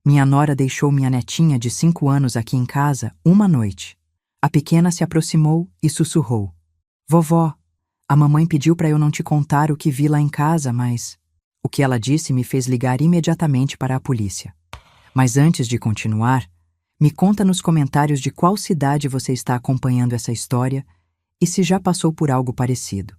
Minha nora deixou minha netinha de 5 anos aqui em casa uma noite. A pequena se aproximou e sussurrou: Vovó, a mamãe pediu para eu não te contar o que vi lá em casa, mas... O que ela disse me fez ligar imediatamente para a polícia. Mas antes de continuar, me conta nos comentários de qual cidade você está acompanhando essa história e se já passou por algo parecido.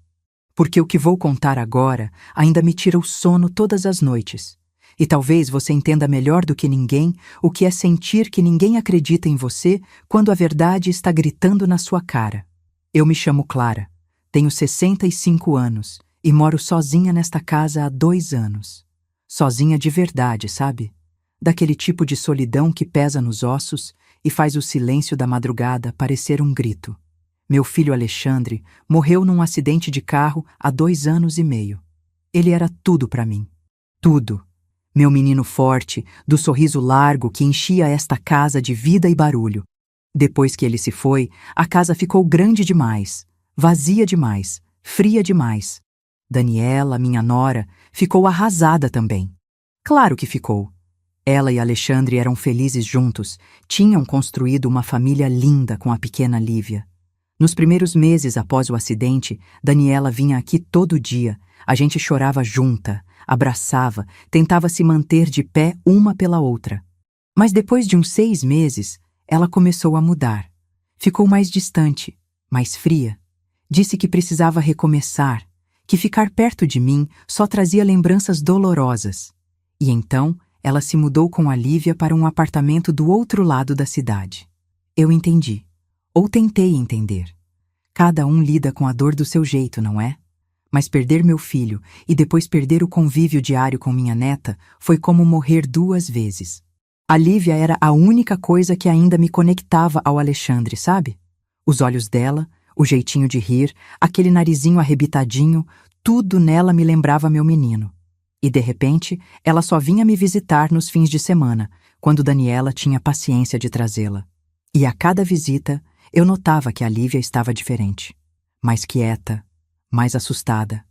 Porque o que vou contar agora ainda me tira o sono todas as noites. E talvez você entenda melhor do que ninguém o que é sentir que ninguém acredita em você quando a verdade está gritando na sua cara. Eu me chamo Clara, tenho 65 anos e moro sozinha nesta casa há 2 anos. Sozinha de verdade, sabe? Daquele tipo de solidão que pesa nos ossos e faz o silêncio da madrugada parecer um grito. Meu filho Alexandre morreu num acidente de carro há 2 anos e meio. Ele era tudo para mim. Tudo. Meu menino forte, do sorriso largo que enchia esta casa de vida e barulho. Depois que ele se foi, a casa ficou grande demais, vazia demais, fria demais. Daniela, minha nora, ficou arrasada também. Claro que ficou. Ela e Alexandre eram felizes juntos, tinham construído uma família linda com a pequena Lívia. Nos primeiros meses após o acidente, Daniela vinha aqui todo dia. A gente chorava junta, abraçava, tentava se manter de pé uma pela outra. Mas depois de uns 6 meses, ela começou a mudar. Ficou mais distante, mais fria. Disse que precisava recomeçar, que ficar perto de mim só trazia lembranças dolorosas. E então, ela se mudou com a Lívia para um apartamento do outro lado da cidade. Eu entendi. Ou tentei entender. Cada um lida com a dor do seu jeito, não é? Mas perder meu filho e depois perder o convívio diário com minha neta foi como morrer 2 vezes. A Lívia era a única coisa que ainda me conectava ao Alexandre, sabe? Os olhos dela, o jeitinho de rir, aquele narizinho arrebitadinho, tudo nela me lembrava meu menino. E de repente, ela só vinha me visitar nos fins de semana, quando Daniela tinha paciência de trazê-la. E a cada visita, eu notava que a Lívia estava diferente. Mais quieta, mais assustada.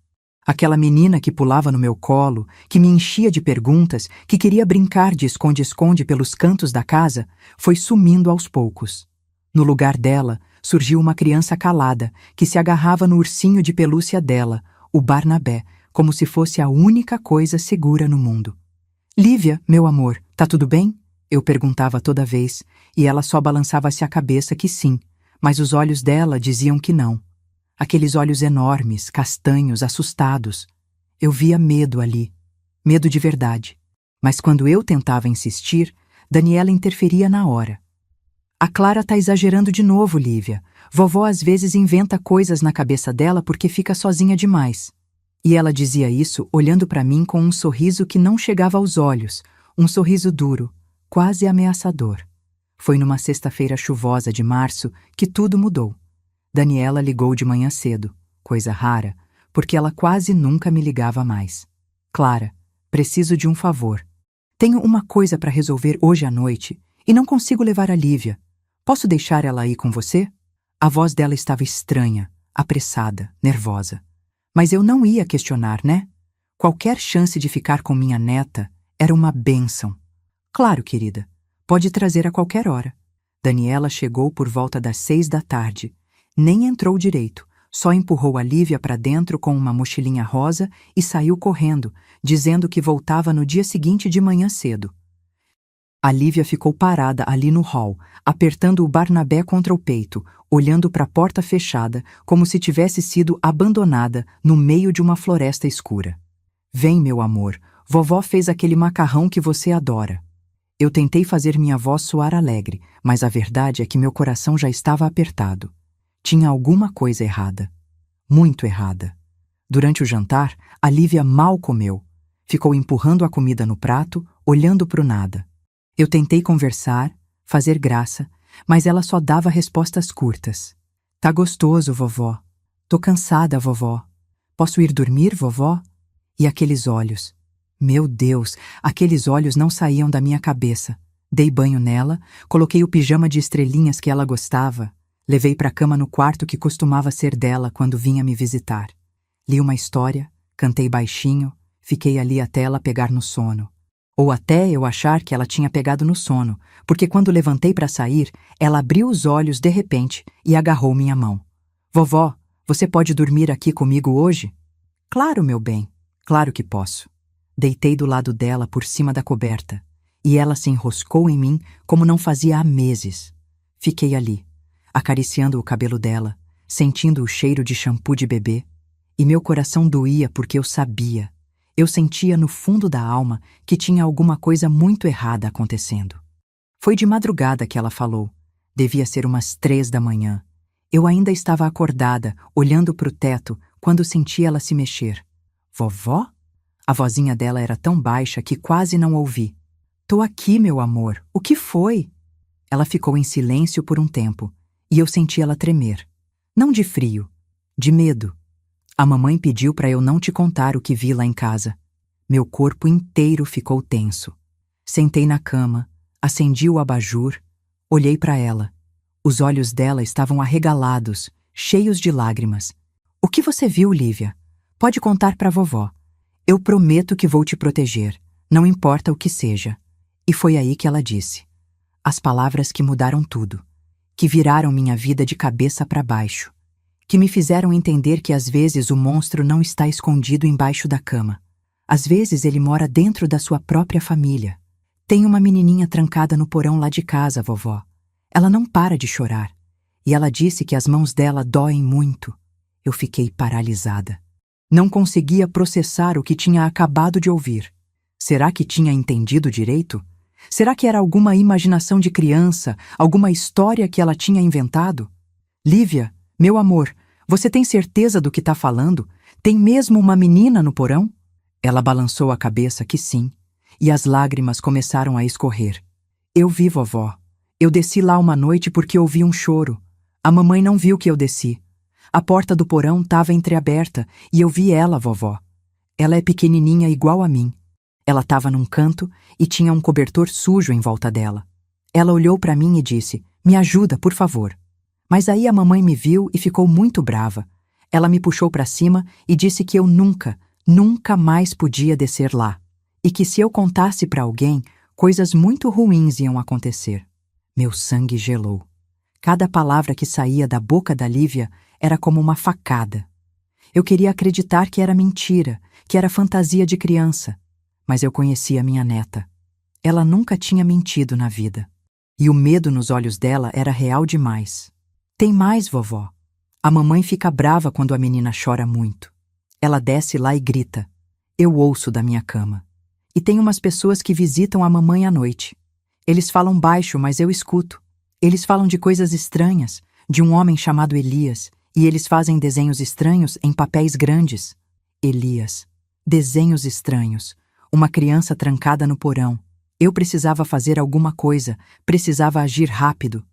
Aquela menina que pulava no meu colo, que me enchia de perguntas, que queria brincar de esconde-esconde pelos cantos da casa, foi sumindo aos poucos. No lugar dela, surgiu uma criança calada, que se agarrava no ursinho de pelúcia dela, o Barnabé, como se fosse a única coisa segura no mundo. Lívia, meu amor, tá tudo bem? Eu perguntava toda vez, e ela só balançava-se a cabeça que sim, mas os olhos dela diziam que não. Aqueles olhos enormes, castanhos, assustados. Eu via medo ali, medo de verdade. Mas quando eu tentava insistir, Daniela interferia na hora. A Clara tá exagerando de novo, Lívia. Vovó às vezes inventa coisas na cabeça dela porque fica sozinha demais. E ela dizia isso olhando para mim com um sorriso que não chegava aos olhos, um sorriso duro, quase ameaçador. Foi numa sexta-feira chuvosa de março que tudo mudou. Daniela ligou de manhã cedo, coisa rara, porque ela quase nunca me ligava mais. Clara, preciso de um favor. Tenho uma coisa para resolver hoje à noite e não consigo levar a Lívia. Posso deixar ela aí com você? A voz dela estava estranha, apressada, nervosa. Mas eu não ia questionar, né? Qualquer chance de ficar com minha neta era uma bênção. Claro, querida. Pode trazer a qualquer hora. Daniela chegou por volta das 6 da tarde. Nem entrou direito, só empurrou a Lívia para dentro com uma mochilinha rosa e saiu correndo, dizendo que voltava no dia seguinte de manhã cedo. A Lívia ficou parada ali no hall, apertando o Barnabé contra o peito, olhando para a porta fechada, como se tivesse sido abandonada no meio de uma floresta escura. Vem, meu amor, vovó fez aquele macarrão que você adora. Eu tentei fazer minha voz soar alegre, mas a verdade é que meu coração já estava apertado. Tinha alguma coisa errada. Muito errada. Durante o jantar, a Lívia mal comeu. Ficou empurrando a comida no prato, olhando para o nada. Eu tentei conversar, fazer graça, mas ela só dava respostas curtas. Tá gostoso, vovó. Tô cansada, vovó. Posso ir dormir, vovó? E aqueles olhos. Meu Deus, aqueles olhos não saíam da minha cabeça. Dei banho nela, coloquei o pijama de estrelinhas que ela gostava, levei para a cama no quarto que costumava ser dela quando vinha me visitar. Li uma história, cantei baixinho, fiquei ali até ela pegar no sono. Ou até eu achar que ela tinha pegado no sono, porque quando levantei para sair, ela abriu os olhos de repente e agarrou minha mão. Vovó, você pode dormir aqui comigo hoje? Claro, meu bem, claro que posso. Deitei do lado dela por cima da coberta, e ela se enroscou em mim como não fazia há meses. Fiquei ali, acariciando o cabelo dela, sentindo o cheiro de shampoo de bebê, e meu coração doía porque eu sentia no fundo da alma que tinha alguma coisa muito errada acontecendo. Foi de madrugada que ela falou. Devia ser umas 3 da manhã. Eu ainda estava acordada, olhando para o teto, quando senti ela se mexer. Vovó? A vozinha dela era tão baixa que quase não ouvi. Tô aqui, meu amor. O que foi? Ela ficou em silêncio por um tempo, e eu senti ela tremer. Não de frio, de medo. A mamãe pediu para eu não te contar o que vi lá em casa. Meu corpo inteiro ficou tenso. Sentei na cama, acendi o abajur, olhei para ela. Os olhos dela estavam arregalados, cheios de lágrimas. O que você viu, Lívia? Pode contar para vovó. Eu prometo que vou te proteger, não importa o que seja. E foi aí que ela disse. As palavras que mudaram tudo, que viraram minha vida de cabeça para baixo, que me fizeram entender que às vezes o monstro não está escondido embaixo da cama. Às vezes ele mora dentro da sua própria família. Tem uma menininha trancada no porão lá de casa, vovó. Ela não para de chorar. E ela disse que as mãos dela doem muito. Eu fiquei paralisada. Não conseguia processar o que tinha acabado de ouvir. Será que tinha entendido direito? Será que era alguma imaginação de criança, alguma história que ela tinha inventado? Lívia, meu amor, você tem certeza do que está falando? Tem mesmo uma menina no porão? Ela balançou a cabeça que sim, e as lágrimas começaram a escorrer. Eu vi, vovó. Eu desci lá uma noite porque ouvi um choro. A mamãe não viu que eu desci. A porta do porão estava entreaberta e eu vi ela, vovó. Ela é pequenininha igual a mim. Ela estava num canto e tinha um cobertor sujo em volta dela. Ela olhou para mim e disse, me ajuda, por favor. Mas aí a mamãe me viu e ficou muito brava. Ela me puxou para cima e disse que eu nunca mais podia descer lá. E que se eu contasse para alguém, coisas muito ruins iam acontecer. Meu sangue gelou. Cada palavra que saía da boca da Lívia era como uma facada. Eu queria acreditar que era mentira, que era fantasia de criança. Mas eu conhecia minha neta. Ela nunca tinha mentido na vida. E o medo nos olhos dela era real demais. Tem mais, vovó. A mamãe fica brava quando a menina chora muito. Ela desce lá e grita. Eu ouço da minha cama. E tem umas pessoas que visitam a mamãe à noite. Eles falam baixo, mas eu escuto. Eles falam de coisas estranhas, de um homem chamado Elias, e eles fazem desenhos estranhos em papéis grandes. Elias. Desenhos estranhos. Uma criança trancada no porão. Eu precisava fazer alguma coisa, precisava agir rápido.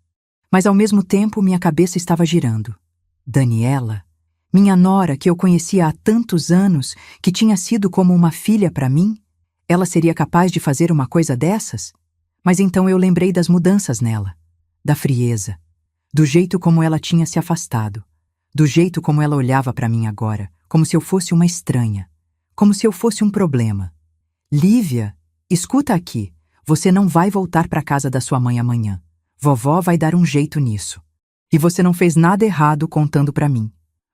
Mas ao mesmo tempo minha cabeça estava girando. Daniela, minha nora que eu conhecia há tantos anos, que tinha sido como uma filha para mim, ela seria capaz de fazer uma coisa dessas? Mas então eu lembrei das mudanças nela, da frieza, do jeito como ela tinha se afastado, do jeito como ela olhava para mim agora, como se eu fosse uma estranha, como se eu fosse um problema. Lívia, escuta aqui, você não vai voltar para casa da sua mãe amanhã. Vovó vai dar um jeito nisso. E você não fez nada errado contando para mim.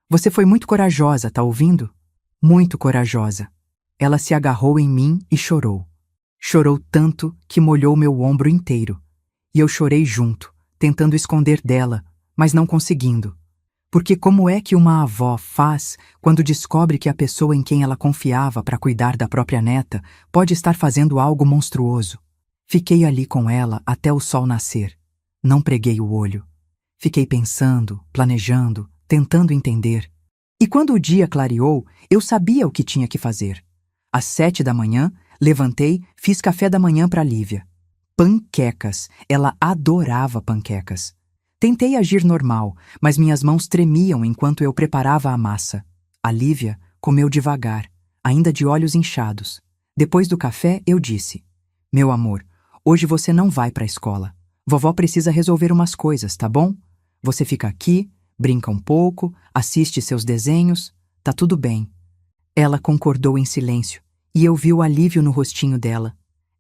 Você foi muito corajosa, tá ouvindo? Muito corajosa. Ela se agarrou em mim e chorou. Chorou tanto que molhou meu ombro inteiro. E eu chorei junto, tentando esconder dela, mas não conseguindo. Porque como é que uma avó faz quando descobre que a pessoa em quem ela confiava para cuidar da própria neta pode estar fazendo algo monstruoso? Fiquei ali com ela até o sol nascer. Não preguei o olho. Fiquei pensando, planejando, tentando entender. E quando o dia clareou, eu sabia o que tinha que fazer. Às 7 da manhã, levantei, fiz café da manhã para Lívia. Panquecas. Ela adorava panquecas. Tentei agir normal, mas minhas mãos tremiam enquanto eu preparava a massa. A Lívia comeu devagar, ainda de olhos inchados. Depois do café, eu disse, meu amor, hoje você não vai para a escola. Vovó precisa resolver umas coisas, tá bom? Você fica aqui, brinca um pouco, assiste seus desenhos, tá tudo bem. Ela concordou em silêncio, e eu vi o alívio no rostinho dela.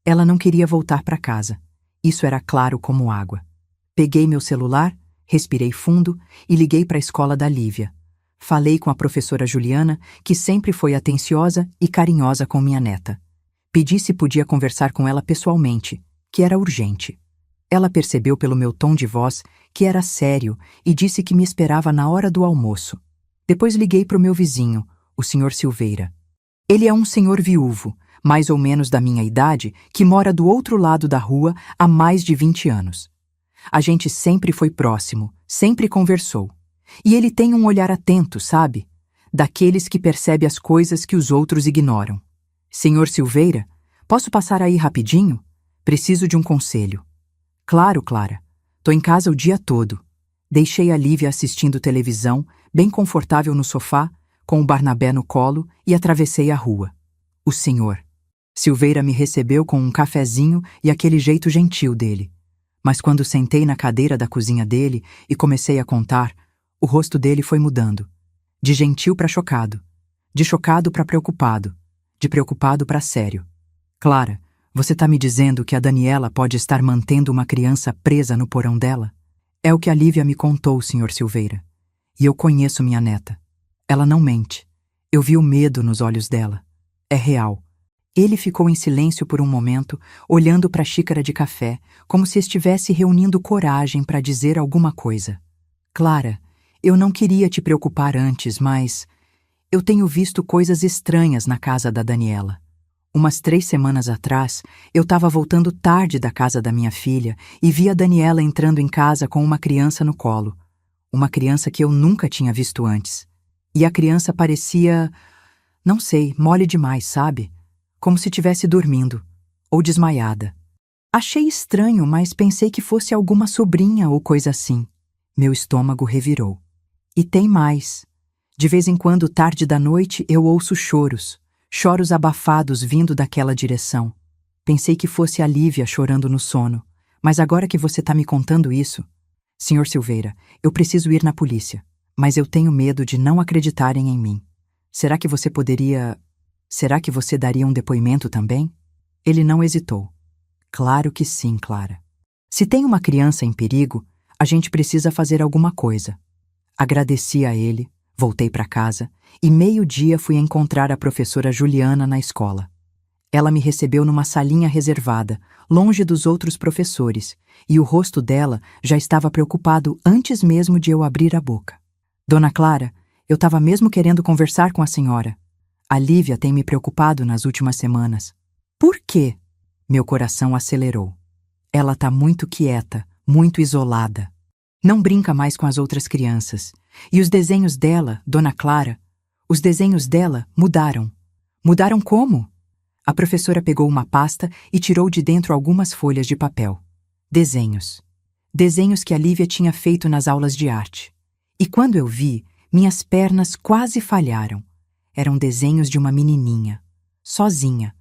Ela não queria voltar para casa. Isso era claro como água. Peguei meu celular, respirei fundo e liguei para a escola da Lívia. Falei com a professora Juliana, que sempre foi atenciosa e carinhosa com minha neta. Pedi se podia conversar com ela pessoalmente, que era urgente. Ela percebeu pelo meu tom de voz que era sério e disse que me esperava na hora do almoço. Depois liguei para o meu vizinho, o Sr. Silveira. Ele é um senhor viúvo, mais ou menos da minha idade, que mora do outro lado da rua há mais de 20 anos. A gente sempre foi próximo, sempre conversou. E ele tem um olhar atento, sabe? Daqueles que percebe as coisas que os outros ignoram. Senhor Silveira, posso passar aí rapidinho? Preciso de um conselho. Claro, Clara. Tô em casa o dia todo. Deixei a Lívia assistindo televisão, bem confortável no sofá, com o Barnabé no colo, e atravessei a rua. O senhor. Silveira me recebeu com um cafezinho e aquele jeito gentil dele. Mas quando sentei na cadeira da cozinha dele e comecei a contar, o rosto dele foi mudando. De gentil para chocado. De chocado para preocupado. De preocupado para sério. Clara, você tá me dizendo que a Daniela pode estar mantendo uma criança presa no porão dela? É o que a Lívia me contou, Sr. Silveira. E eu conheço minha neta. Ela não mente. Eu vi o medo nos olhos dela. É real. Ele ficou em silêncio por um momento, olhando para a xícara de café, como se estivesse reunindo coragem para dizer alguma coisa. Clara, eu não queria te preocupar antes, mas eu tenho visto coisas estranhas na casa da Daniela. Umas 3 semanas atrás, eu estava voltando tarde da casa da minha filha e vi a Daniela entrando em casa com uma criança no colo. Uma criança que eu nunca tinha visto antes. E a criança parecia, não sei, mole demais, sabe? Como se estivesse dormindo, ou desmaiada. Achei estranho, mas pensei que fosse alguma sobrinha ou coisa assim. Meu estômago revirou. E tem mais. De vez em quando, tarde da noite, eu ouço choros. Choros abafados vindo daquela direção. Pensei que fosse a Lívia chorando no sono. Mas agora que você está me contando isso... Senhor Silveira, eu preciso ir na polícia. Mas eu tenho medo de não acreditarem em mim. Será que você daria um depoimento também? Ele não hesitou. Claro que sim, Clara. Se tem uma criança em perigo, a gente precisa fazer alguma coisa. Agradeci a ele, voltei para casa e 12:30 fui encontrar a professora Juliana na escola. Ela me recebeu numa salinha reservada, longe dos outros professores, e o rosto dela já estava preocupado antes mesmo de eu abrir a boca. Dona Clara, eu estava mesmo querendo conversar com a senhora. A Lívia tem me preocupado nas últimas semanas. Por quê? Meu coração acelerou. Ela está muito quieta, muito isolada. Não brinca mais com as outras crianças. E os desenhos dela, Dona Clara, os desenhos dela mudaram. Mudaram como? A professora pegou uma pasta e tirou de dentro algumas folhas de papel. Desenhos. Desenhos que a Lívia tinha feito nas aulas de arte. E quando eu vi, minhas pernas quase falharam. Eram desenhos de uma menininha, sozinha,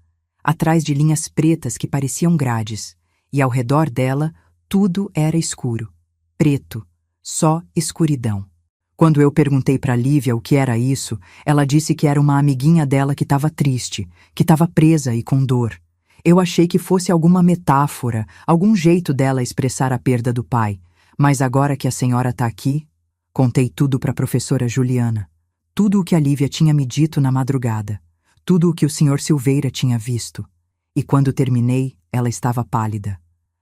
atrás de linhas pretas que pareciam grades, e ao redor dela tudo era escuro, preto, só escuridão. Quando eu perguntei para Lívia o que era isso, ela disse que era uma amiguinha dela que estava triste, que estava presa e com dor. Eu achei que fosse alguma metáfora, algum jeito dela expressar a perda do pai, mas agora que a senhora está aqui, contei tudo para a professora Juliana. Tudo o que a Lívia tinha me dito na madrugada. Tudo o que o Sr. Silveira tinha visto. E quando terminei, ela estava pálida.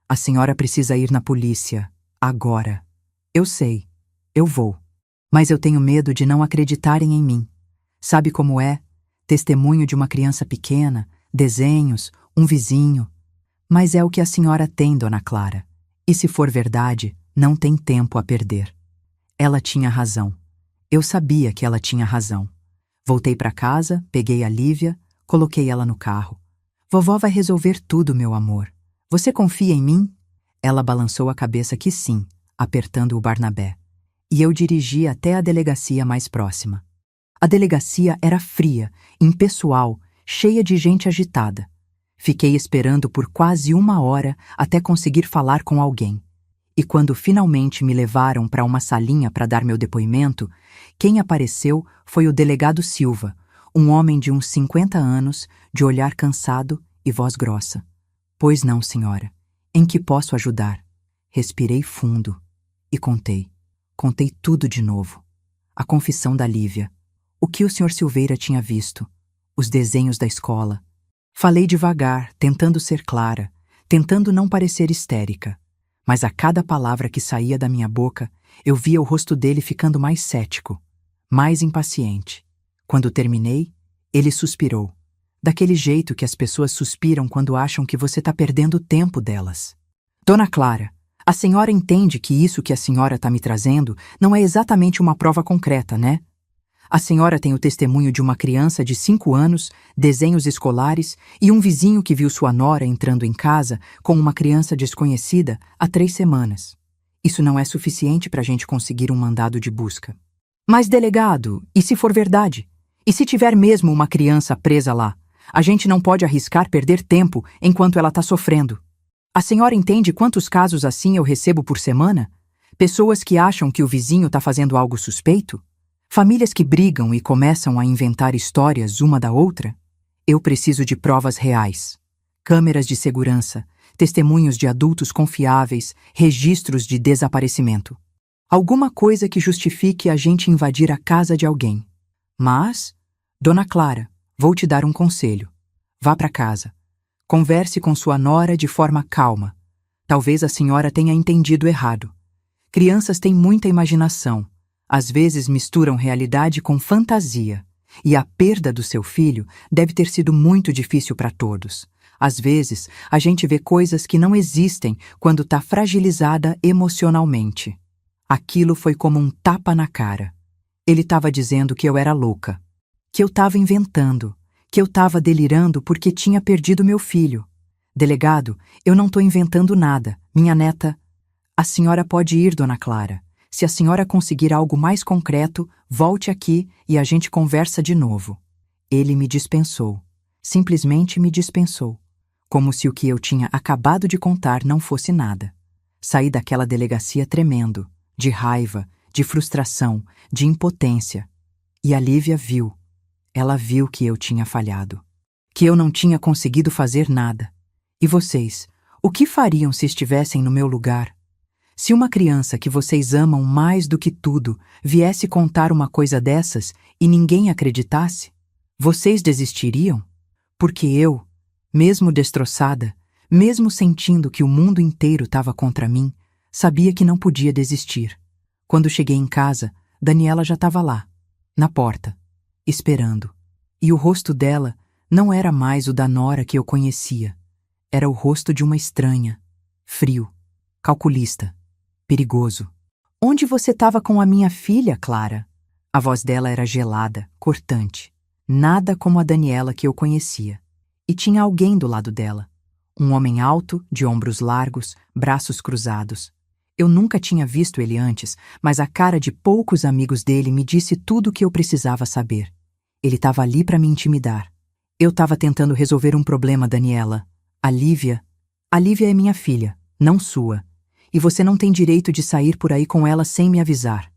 A senhora precisa ir na polícia. Agora. Eu sei. Eu vou. Mas eu tenho medo de não acreditarem em mim. Sabe como é? Testemunho de uma criança pequena, desenhos, um vizinho. Mas é o que a senhora tem, Dona Clara. E se for verdade, não tem tempo a perder. Ela tinha razão. Eu sabia que ela tinha razão. Voltei para casa, peguei a Lívia, coloquei ela no carro. Vovó vai resolver tudo, meu amor. Você confia em mim? Ela balançou a cabeça que sim, apertando o Barnabé. E eu dirigi até a delegacia mais próxima. A delegacia era fria, impessoal, cheia de gente agitada. Fiquei esperando por quase 1 hora até conseguir falar com alguém. E quando finalmente me levaram para uma salinha para dar meu depoimento, quem apareceu foi o delegado Silva, um homem de uns 50 anos, de olhar cansado e voz grossa. Pois não, senhora. Em que posso ajudar? Respirei fundo e contei. Contei tudo de novo. A confissão da Lívia. O que o Sr. Silveira tinha visto. Os desenhos da escola. Falei devagar, tentando ser clara, tentando não parecer histérica. Mas a cada palavra que saía da minha boca, eu via o rosto dele ficando mais cético, mais impaciente. Quando terminei, ele suspirou. Daquele jeito que as pessoas suspiram quando acham que você está perdendo o tempo delas. Dona Clara, a senhora entende que isso que a senhora está me trazendo não é exatamente uma prova concreta, né? A senhora tem o testemunho de uma criança de 5 anos, desenhos escolares e um vizinho que viu sua nora entrando em casa com uma criança desconhecida há 3 semanas. Isso não é suficiente para a gente conseguir um mandado de busca. Mas, delegado, e se for verdade? E se tiver mesmo uma criança presa lá? A gente não pode arriscar perder tempo enquanto ela está sofrendo. A senhora entende quantos casos assim eu recebo por semana? Pessoas que acham que o vizinho está fazendo algo suspeito? Famílias que brigam e começam a inventar histórias uma da outra? Eu preciso de provas reais. Câmeras de segurança, testemunhos de adultos confiáveis, registros de desaparecimento. Alguma coisa que justifique a gente invadir a casa de alguém. Mas, Dona Clara, vou te dar um conselho. Vá para casa. Converse com sua nora de forma calma. Talvez a senhora tenha entendido errado. Crianças têm muita imaginação. Às vezes misturam realidade com fantasia. E a perda do seu filho deve ter sido muito difícil para todos. Às vezes, a gente vê coisas que não existem quando está fragilizada emocionalmente. Aquilo foi como um tapa na cara. Ele estava dizendo que eu era louca, que eu estava inventando, que eu estava delirando porque tinha perdido meu filho. Delegado, eu não estou inventando nada. Minha neta... A senhora pode ir, Dona Clara. Se a senhora conseguir algo mais concreto, volte aqui e a gente conversa de novo. Ele me dispensou. Simplesmente me dispensou. Como se o que eu tinha acabado de contar não fosse nada. Saí daquela delegacia tremendo, de raiva, de frustração, de impotência. E a Lívia viu. Ela viu que eu tinha falhado. Que eu não tinha conseguido fazer nada. E vocês, o que fariam se estivessem no meu lugar? Se uma criança que vocês amam mais do que tudo viesse contar uma coisa dessas e ninguém acreditasse, vocês desistiriam? Porque eu, mesmo destroçada, mesmo sentindo que o mundo inteiro estava contra mim, sabia que não podia desistir. Quando cheguei em casa, Daniela já estava lá, na porta, esperando. E o rosto dela não era mais o da nora que eu conhecia. Era o rosto de uma estranha, frio, calculista, perigoso. Onde você estava com a minha filha, Clara? A voz dela era gelada, cortante. Nada como a Daniela que eu conhecia. E tinha alguém do lado dela. Um homem alto, de ombros largos, braços cruzados. Eu nunca tinha visto ele antes, mas a cara de poucos amigos dele me disse tudo o que eu precisava saber. Ele estava ali para me intimidar. Eu estava tentando resolver um problema, Daniela. A Lívia é minha filha, não sua. E você não tem direito de sair por aí com ela sem me avisar.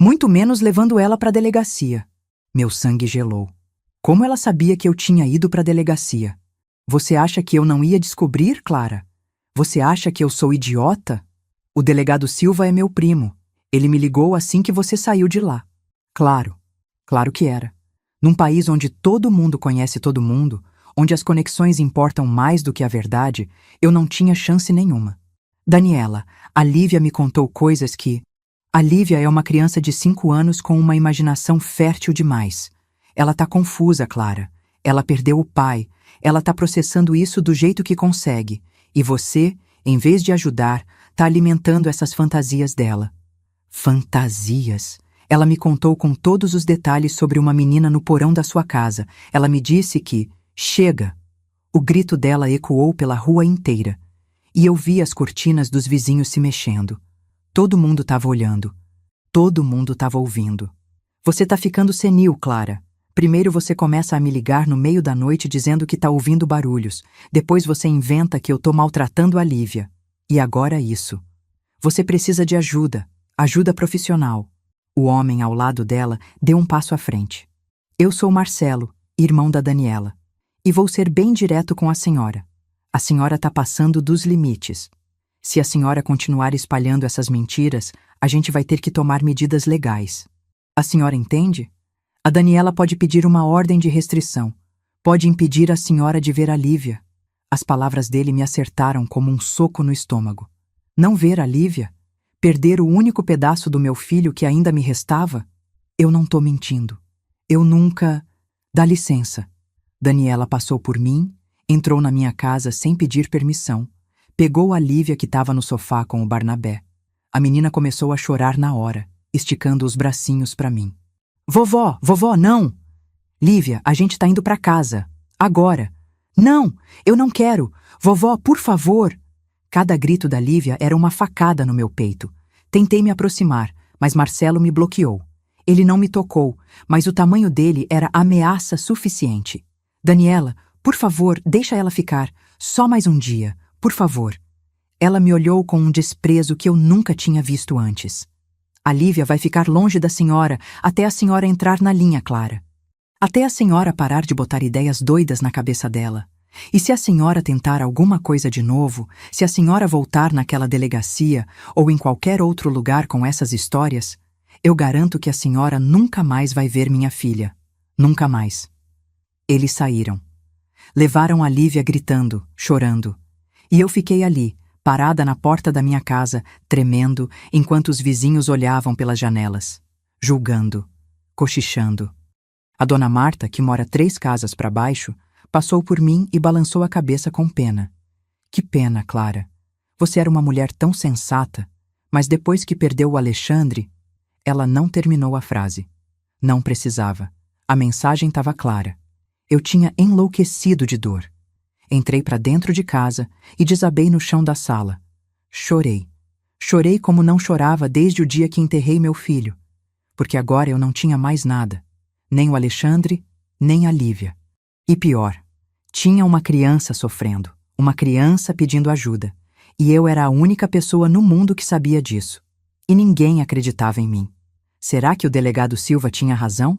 Muito menos levando ela para a delegacia. Meu sangue gelou. Como ela sabia que eu tinha ido para a delegacia? Você acha que eu não ia descobrir, Clara? Você acha que eu sou idiota? O delegado Silva é meu primo. Ele me ligou assim que você saiu de lá. Claro que era. Num país onde todo mundo conhece todo mundo, onde as conexões importam mais do que a verdade, eu não tinha chance nenhuma. Daniela, a Lívia me contou coisas que... A Lívia é uma criança de 5 anos com uma imaginação fértil demais. Ela tá confusa, Clara. Ela perdeu o pai. Ela tá processando isso do jeito que consegue. E você, em vez de ajudar, tá alimentando essas fantasias dela. Fantasias? Ela me contou com todos os detalhes sobre uma menina no porão da sua casa. Ela me disse que... Chega! O grito dela ecoou pela rua inteira. E eu vi as cortinas dos vizinhos se mexendo. Todo mundo estava olhando. Todo mundo estava ouvindo. Você tá ficando senil, Clara. Primeiro você começa a me ligar no meio da noite dizendo que tá ouvindo barulhos. Depois você inventa que eu tô maltratando a Lívia. E agora isso. Você precisa de ajuda. Ajuda profissional. O homem ao lado dela deu um passo à frente. Eu sou Marcelo, irmão da Daniela. E vou ser bem direto com a senhora. A senhora está passando dos limites. Se a senhora continuar espalhando essas mentiras, a gente vai ter que tomar medidas legais. A senhora entende? A Daniela pode pedir uma ordem de restrição. Pode impedir a senhora de ver a Lívia. As palavras dele me acertaram como um soco no estômago. Não ver a Lívia? Perder o único pedaço do meu filho que ainda me restava? Eu não tô mentindo. Eu nunca... Dá licença. Daniela passou por mim, entrou na minha casa sem pedir permissão, pegou a Lívia que estava no sofá com o Barnabé. A menina começou a chorar na hora, esticando os bracinhos para mim. Vovó, não! Lívia, a gente tá indo para casa. Agora. Não, eu não quero. Vovó, por favor. Cada grito da Lívia era uma facada no meu peito. Tentei me aproximar, mas Marcelo me bloqueou. Ele não me tocou, mas o tamanho dele era ameaça suficiente. Daniela, por favor, deixa ela ficar. Só mais um dia, por favor. Ela me olhou com um desprezo que eu nunca tinha visto antes. A Lívia vai ficar longe da senhora até a senhora entrar na linha clara. Até a senhora parar de botar ideias doidas na cabeça dela. E se a senhora tentar alguma coisa de novo, se a senhora voltar naquela delegacia ou em qualquer outro lugar com essas histórias, eu garanto que a senhora nunca mais vai ver minha filha. Nunca mais. Eles saíram. Levaram a Lívia gritando, chorando. E eu fiquei ali, parada na porta da minha casa, tremendo, enquanto os vizinhos olhavam pelas janelas, julgando, cochichando. A dona Marta, que mora 3 casas para baixo, passou por mim e balançou a cabeça com pena. Que pena, Clara. Você era uma mulher tão sensata, mas depois que perdeu o Alexandre... Ela não terminou a frase. Não precisava. A mensagem estava clara. Eu tinha enlouquecido de dor. Entrei para dentro de casa e desabei no chão da sala. Chorei. Chorei como não chorava desde o dia que enterrei meu filho. Porque agora eu não tinha mais nada. Nem o Alexandre, nem a Lívia. E pior, tinha uma criança sofrendo. Uma criança pedindo ajuda. E eu era a única pessoa no mundo que sabia disso. E ninguém acreditava em mim. Será que o delegado Silva tinha razão?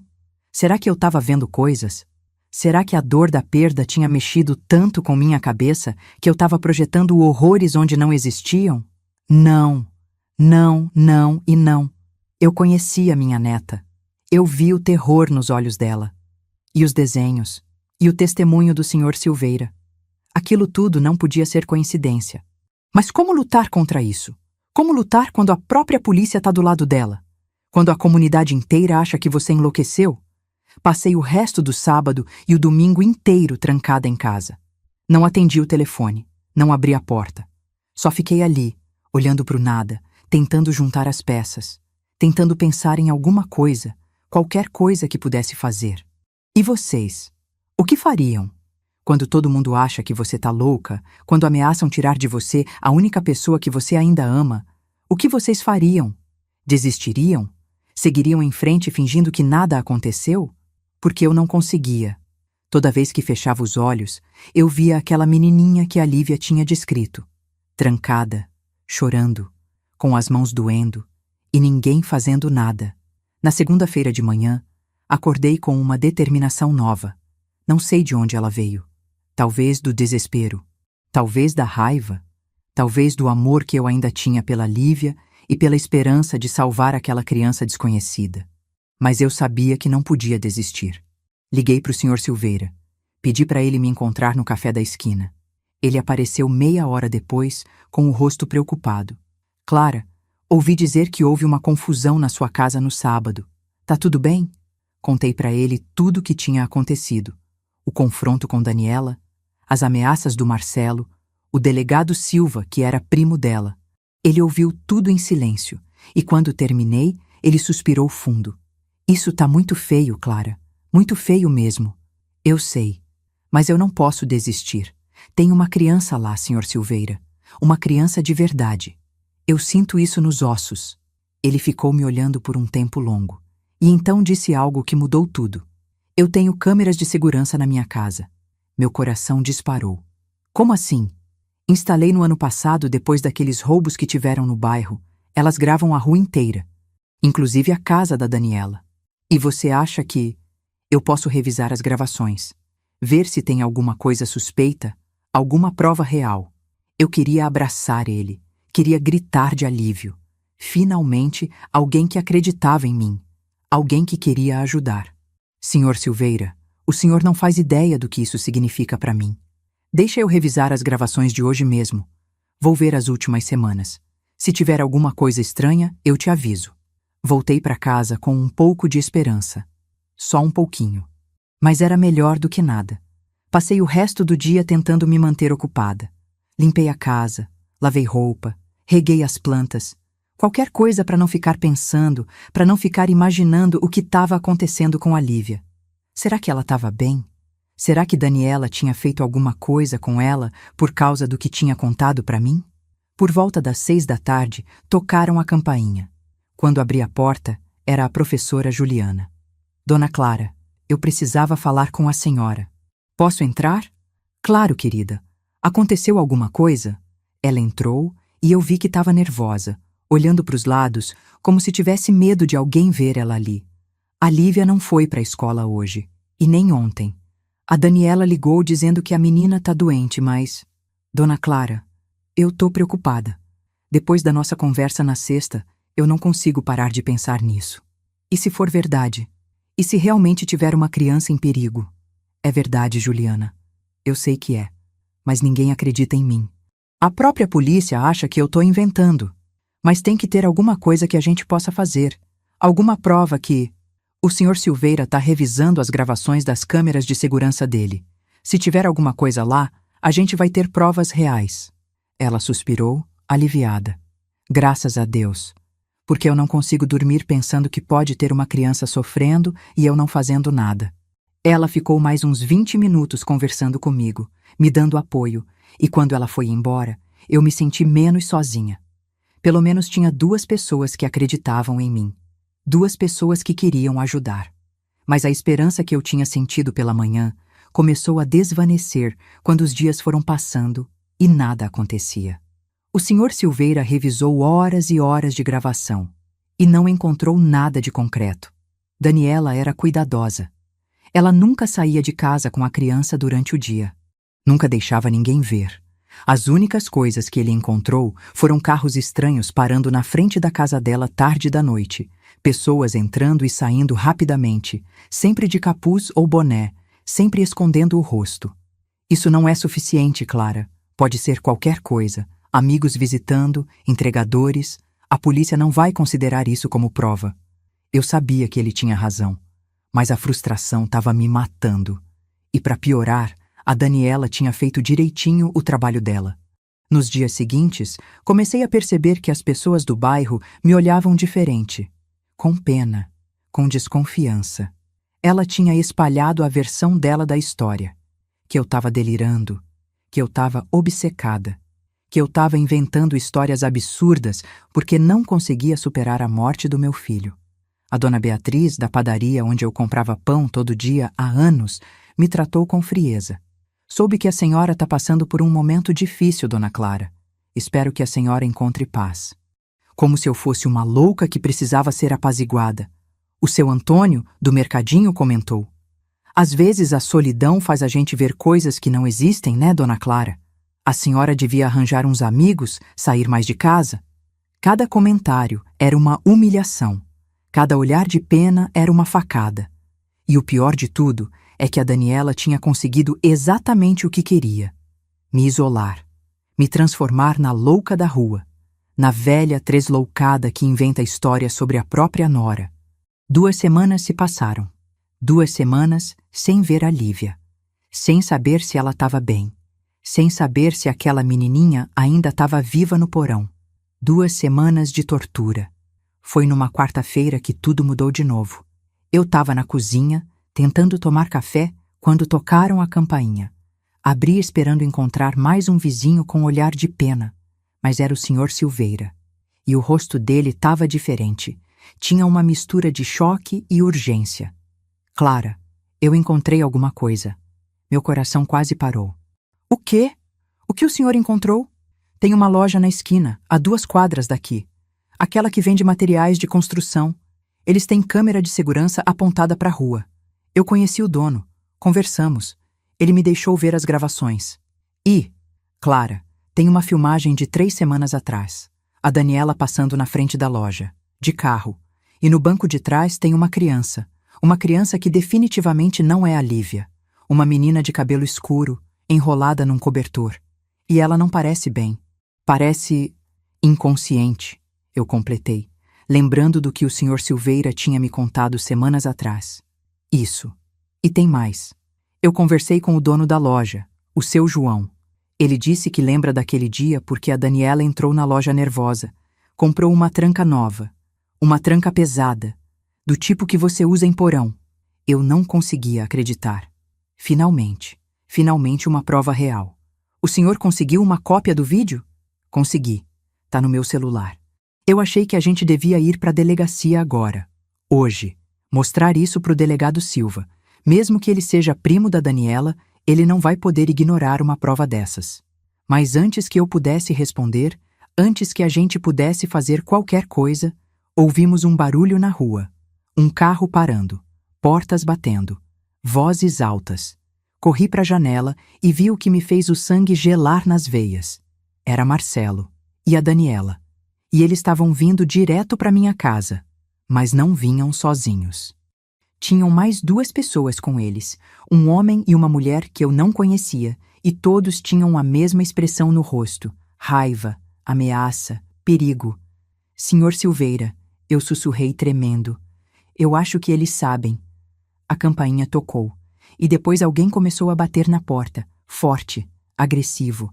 Será que eu estava vendo coisas? Será que a dor da perda tinha mexido tanto com minha cabeça que eu estava projetando horrores onde não existiam? Não, não, não e não. Eu conhecia minha neta. Eu vi o terror nos olhos dela. E os desenhos. E o testemunho do Sr. Silveira. Aquilo tudo não podia ser coincidência. Mas como lutar contra isso? Como lutar quando a própria polícia está do lado dela? Quando a comunidade inteira acha que você enlouqueceu? Passei o resto do sábado e o domingo inteiro trancada em casa. Não atendi o telefone, não abri a porta. Só fiquei ali, olhando para o nada, tentando juntar as peças, tentando pensar em alguma coisa, qualquer coisa que pudesse fazer. E vocês? O que fariam? Quando todo mundo acha que você está louca, quando ameaçam tirar de você a única pessoa que você ainda ama, o que vocês fariam? Desistiriam? Seguiriam em frente fingindo que nada aconteceu? Porque eu não conseguia. Toda vez que fechava os olhos, eu via aquela menininha que a Lívia tinha descrito, trancada, chorando, com as mãos doendo, e ninguém fazendo nada. Na segunda-feira de manhã, acordei com uma determinação nova. Não sei de onde ela veio. Talvez do desespero, talvez da raiva, talvez do amor que eu ainda tinha pela Lívia e pela esperança de salvar aquela criança desconhecida. Mas eu sabia que não podia desistir. Liguei para o Sr. Silveira. Pedi para ele me encontrar no café da esquina. Ele apareceu meia hora depois, com o rosto preocupado. Clara, ouvi dizer que houve uma confusão na sua casa no sábado. Tá tudo bem? Contei para ele tudo o que tinha acontecido. O confronto com Daniela, as ameaças do Marcelo, o delegado Silva, que era primo dela. Ele ouviu tudo em silêncio, e quando terminei, ele suspirou fundo. Isso tá muito feio, Clara. Muito feio mesmo. Eu sei. Mas eu não posso desistir. Tem uma criança lá, Sr. Silveira. Uma criança de verdade. Eu sinto isso nos ossos. Ele ficou me olhando por um tempo longo. E então disse algo que mudou tudo. Eu tenho câmeras de segurança na minha casa. Meu coração disparou. Como assim? Instalei no ano passado depois daqueles roubos que tiveram no bairro. Elas gravam a rua inteira. Inclusive a casa da Daniela. E você acha que... Eu posso revisar as gravações. Ver se tem alguma coisa suspeita, Alguma prova real. Eu queria abraçar ele. Queria gritar de alívio. Finalmente, alguém que acreditava em mim. Alguém que queria ajudar. Senhor Silveira, o senhor não faz ideia do que isso significa para mim. Deixa eu revisar as gravações de hoje mesmo. Vou ver as últimas semanas. Se tiver alguma coisa estranha, eu te aviso. Voltei para casa com um pouco de esperança. Só um pouquinho. Mas era melhor do que nada. Passei o resto do dia tentando me manter ocupada. Limpei a casa, lavei roupa, reguei as plantas. Qualquer coisa para não ficar pensando, para não ficar imaginando o que estava acontecendo com a Lívia. Será que ela estava bem? Será que Daniela tinha feito alguma coisa com ela por causa do que tinha contado para mim? Por volta das 6 da tarde, tocaram a campainha. Quando abri a porta, era a professora Juliana. Dona Clara, eu precisava falar com a senhora. Posso entrar? Claro, querida. Aconteceu alguma coisa? Ela entrou e eu vi que estava nervosa, olhando para os lados como se tivesse medo de alguém ver ela ali. A Lívia não foi para a escola hoje, e nem ontem. A Daniela ligou dizendo que a menina tá doente, mas... Dona Clara, eu tô preocupada. Depois da nossa conversa na sexta, eu não consigo parar de pensar nisso. E se for verdade? E se realmente tiver uma criança em perigo? É verdade, Juliana. Eu sei que é. Mas ninguém acredita em mim. A própria polícia acha que eu tô inventando. Mas tem que ter alguma coisa que a gente possa fazer. Alguma prova que... O senhor Silveira tá revisando as gravações das câmeras de segurança dele. Se tiver alguma coisa lá, a gente vai ter provas reais. Ela suspirou, aliviada. Graças a Deus. Porque eu não consigo dormir pensando que pode ter uma criança sofrendo e eu não fazendo nada. Ela ficou mais uns 20 minutos conversando comigo, me dando apoio, e quando ela foi embora, eu me senti menos sozinha. Pelo menos tinha 2 pessoas que acreditavam em mim. 2 pessoas que queriam ajudar. Mas a esperança que eu tinha sentido pela manhã começou a desvanecer quando os dias foram passando e nada acontecia. O senhor Silveira revisou horas e horas de gravação e não encontrou nada de concreto. Daniela era cuidadosa. Ela nunca saía de casa com a criança durante o dia. Nunca deixava ninguém ver. As únicas coisas que ele encontrou foram carros estranhos parando na frente da casa dela tarde da noite, pessoas entrando e saindo rapidamente, sempre de capuz ou boné, sempre escondendo o rosto. Isso não é suficiente, Clara. Pode ser qualquer coisa. Amigos visitando, entregadores. A polícia não vai considerar isso como prova. Eu sabia que ele tinha razão. Mas a frustração estava me matando. E para piorar, a Daniela tinha feito direitinho o trabalho dela. Nos dias seguintes, comecei a perceber que as pessoas do bairro me olhavam diferente. Com pena, com desconfiança. Ela tinha espalhado a versão dela da história. Que eu estava delirando, que eu estava obcecada, que eu estava inventando histórias absurdas porque não conseguia superar a morte do meu filho. A dona Beatriz, da padaria onde eu comprava pão todo dia há anos, me tratou com frieza. Soube que a senhora está passando por um momento difícil, dona Clara. Espero que a senhora encontre paz. Como se eu fosse uma louca que precisava ser apaziguada. O seu Antônio, do mercadinho, comentou. Às vezes a solidão faz a gente ver coisas que não existem, né, dona Clara? A senhora devia arranjar uns amigos, sair mais de casa. Cada comentário era uma humilhação. Cada olhar de pena era uma facada. E o pior de tudo é que a Daniela tinha conseguido exatamente o que queria. Me isolar. Me transformar na louca da rua. Na velha tresloucada que inventa histórias sobre a própria nora. 2 semanas se passaram. 2 semanas sem ver a Lívia. Sem saber se ela estava bem. Sem saber se aquela menininha ainda estava viva no porão. 2 semanas de tortura. Foi numa quarta-feira que tudo mudou de novo. Eu estava na cozinha, tentando tomar café, quando tocaram a campainha. Abri esperando encontrar mais um vizinho com olhar de pena, mas era o senhor Silveira. E o rosto dele estava diferente. Tinha uma mistura de choque e urgência. Clara, eu encontrei alguma coisa. Meu coração quase parou. O quê? O que o senhor encontrou? Tem uma loja na esquina, a 2 quadras daqui. Aquela que vende materiais de construção. Eles têm câmera de segurança apontada para a rua. Eu conheci o dono. Conversamos. Ele me deixou ver as gravações. E, Clara, tem uma filmagem de 3 semanas atrás. A Daniela passando na frente da loja, de carro. E no banco de trás tem uma criança. Uma criança que definitivamente não é a Lívia. Uma menina de cabelo escuro, enrolada num cobertor. E ela não parece bem. Parece inconsciente, eu completei, lembrando do que o Sr. Silveira tinha me contado semanas atrás. Isso. E tem mais. Eu conversei com o dono da loja, o seu João. Ele disse que lembra daquele dia porque a Daniela entrou na loja nervosa, comprou uma tranca nova, uma tranca pesada, do tipo que você usa em porão. Eu não conseguia acreditar. Finalmente uma prova real. O senhor conseguiu uma cópia do vídeo? Consegui. Tá no meu celular. Eu achei que a gente devia ir para a delegacia agora. Hoje. Mostrar isso pro delegado Silva. Mesmo que ele seja primo da Daniela, ele não vai poder ignorar uma prova dessas. Mas antes que eu pudesse responder, antes que a gente pudesse fazer qualquer coisa, ouvimos um barulho na rua. Um carro parando. Portas batendo. Vozes altas. Corri para a janela e vi o que me fez o sangue gelar nas veias. Era Marcelo e a Daniela. E eles estavam vindo direto para minha casa. Mas não vinham sozinhos. Tinham mais 2 pessoas com eles, um homem e uma mulher que eu não conhecia, e todos tinham a mesma expressão no rosto: raiva, ameaça, perigo. Senhor Silveira, eu sussurrei tremendo. Eu acho que eles sabem. A campainha tocou, e depois alguém começou a bater na porta, forte, agressivo.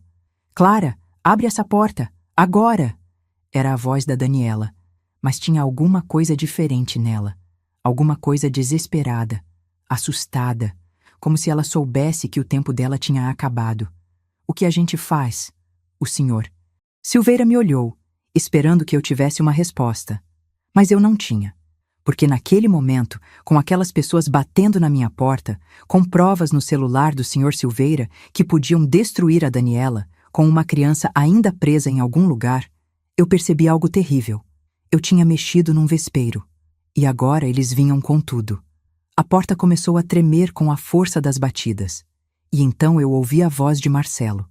Clara, abre essa porta, agora! Era a voz da Daniela, mas tinha alguma coisa diferente nela. Alguma coisa desesperada, assustada, como se ela soubesse que o tempo dela tinha acabado. O que a gente faz? O senhor. Silveira me olhou, esperando que eu tivesse uma resposta. Mas eu não tinha. Porque naquele momento, com aquelas pessoas batendo na minha porta, com provas no celular do senhor Silveira que podiam destruir a Daniela, com uma criança ainda presa em algum lugar, eu percebi algo terrível. Eu tinha mexido num vespeiro. E agora eles vinham com tudo. A porta começou a tremer com a força das batidas. E então eu ouvi a voz de Marcelo.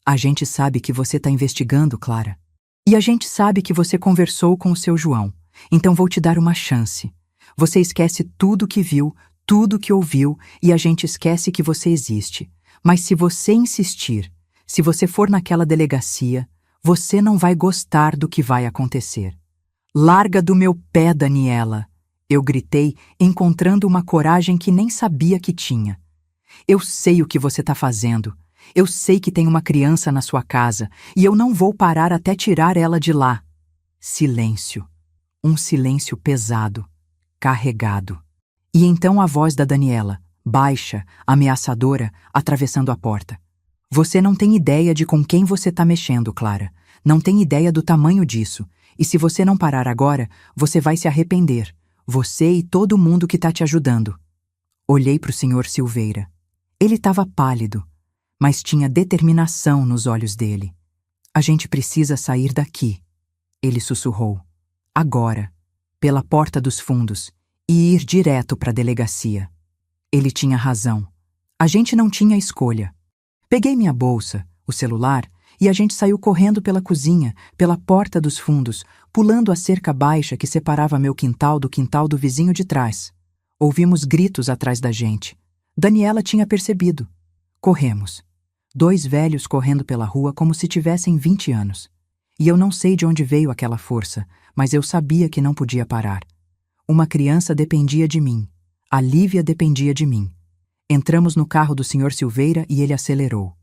A gente sabe que você está investigando, Clara. E a gente sabe que você conversou com o seu João. Então vou te dar uma chance. Você esquece tudo que viu, tudo que ouviu, e a gente esquece que você existe. Mas se você insistir, se você for naquela delegacia, você não vai gostar do que vai acontecer. Larga do meu pé, Daniela! Eu gritei, encontrando uma coragem que nem sabia que tinha. Eu sei o que você está fazendo. Eu sei que tem uma criança na sua casa, e eu não vou parar até tirar ela de lá. Silêncio. Um silêncio pesado, carregado. E então a voz da Daniela, baixa, ameaçadora, atravessando a porta. Você não tem ideia de com quem você está mexendo, Clara. Não tem ideia do tamanho disso. E se você não parar agora, você vai se arrepender. Você e todo mundo que está te ajudando. Olhei para o senhor Silveira. Ele estava pálido, mas tinha determinação nos olhos dele. A gente precisa sair daqui, ele sussurrou. Agora, pela porta dos fundos, e ir direto para a delegacia. Ele tinha razão. A gente não tinha escolha. Peguei minha bolsa, o celular, e a gente saiu correndo pela cozinha, pela porta dos fundos, pulando a cerca baixa que separava meu quintal do quintal do vizinho de trás. Ouvimos gritos atrás da gente. Daniela tinha percebido. Corremos. 2 velhos correndo pela rua como se tivessem 20 anos. E eu não sei de onde veio aquela força, mas eu sabia que não podia parar. Uma criança dependia de mim. A Lívia dependia de mim. Entramos no carro do Sr. Silveira e ele acelerou.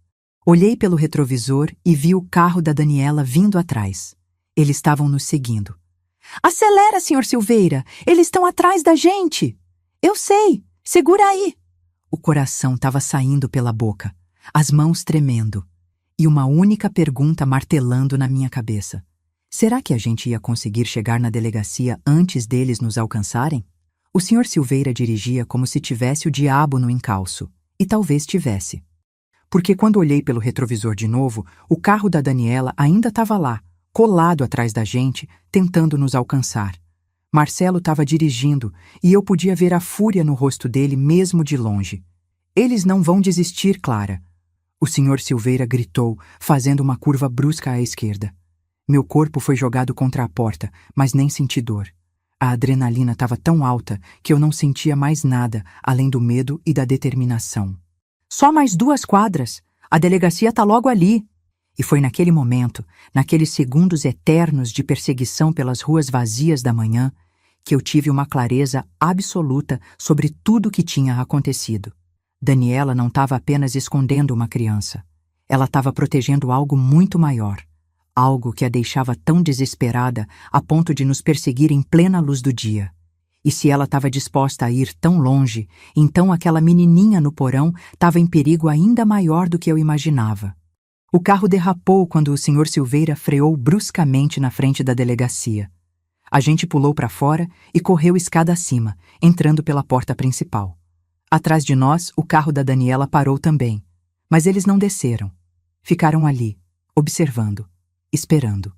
Olhei pelo retrovisor e vi o carro da Daniela vindo atrás. Eles estavam nos seguindo. Acelera, Sr. Silveira! Eles estão atrás da gente! Eu sei! Segura aí! O coração estava saindo pela boca, as mãos tremendo, e uma única pergunta martelando na minha cabeça. Será que a gente ia conseguir chegar na delegacia antes deles nos alcançarem? O Sr. Silveira dirigia como se tivesse o diabo no encalço, e talvez tivesse. Porque quando olhei pelo retrovisor de novo, o carro da Daniela ainda estava lá, colado atrás da gente, tentando nos alcançar. Marcelo estava dirigindo e eu podia ver a fúria no rosto dele mesmo de longe. Eles não vão desistir, Clara. O Sr. Silveira gritou, fazendo uma curva brusca à esquerda. Meu corpo foi jogado contra a porta, mas nem senti dor. A adrenalina estava tão alta que eu não sentia mais nada além do medo e da determinação. Só mais 2 quadras. A delegacia está logo ali. E foi naquele momento, naqueles segundos eternos de perseguição pelas ruas vazias da manhã, que eu tive uma clareza absoluta sobre tudo o que tinha acontecido. Daniela não estava apenas escondendo uma criança. Ela estava protegendo algo muito maior. Algo que a deixava tão desesperada a ponto de nos perseguir em plena luz do dia. E se ela estava disposta a ir tão longe, então aquela menininha no porão estava em perigo ainda maior do que eu imaginava. O carro derrapou quando o Sr. Silveira freou bruscamente na frente da delegacia. A gente pulou para fora e correu escada acima, entrando pela porta principal. Atrás de nós, o carro da Daniela parou também. Mas eles não desceram. Ficaram ali, observando, esperando.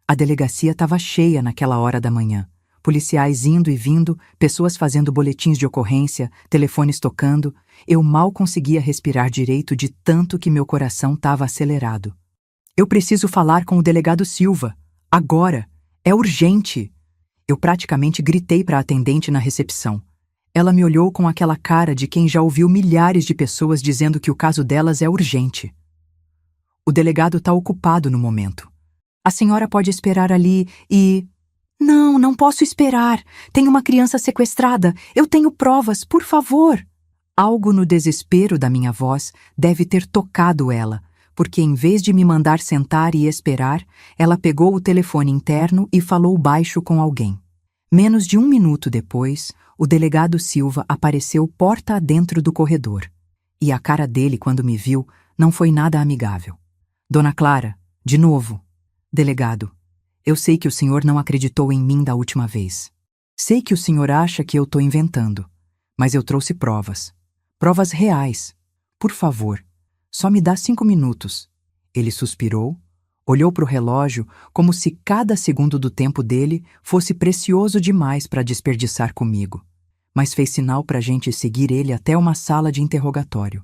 A delegacia estava cheia naquela hora da manhã. Policiais indo e vindo, pessoas fazendo boletins de ocorrência, telefones tocando. Eu mal conseguia respirar direito de tanto que meu coração estava acelerado. Eu preciso falar com o delegado Silva. Agora. É urgente. Eu praticamente gritei para a atendente na recepção. Ela me olhou com aquela cara de quem já ouviu milhares de pessoas dizendo que o caso delas é urgente. O delegado está ocupado no momento. A senhora pode esperar ali e... Não, não posso esperar. Tem uma criança sequestrada. Eu tenho provas, por favor. Algo no desespero da minha voz deve ter tocado ela, porque em vez de me mandar sentar e esperar, ela pegou o telefone interno e falou baixo com alguém. Menos de 1 minuto depois, o delegado Silva apareceu porta adentro do corredor. E a cara dele, quando me viu, não foi nada amigável. Dona Clara, de novo. Delegado, eu sei que o senhor não acreditou em mim da última vez. Sei que o senhor acha que eu estou inventando, mas eu trouxe provas. Provas reais. Por favor, só me dá 5 minutos. Ele suspirou, olhou para o relógio como se cada segundo do tempo dele fosse precioso demais para desperdiçar comigo, mas fez sinal para a gente seguir ele até uma sala de interrogatório.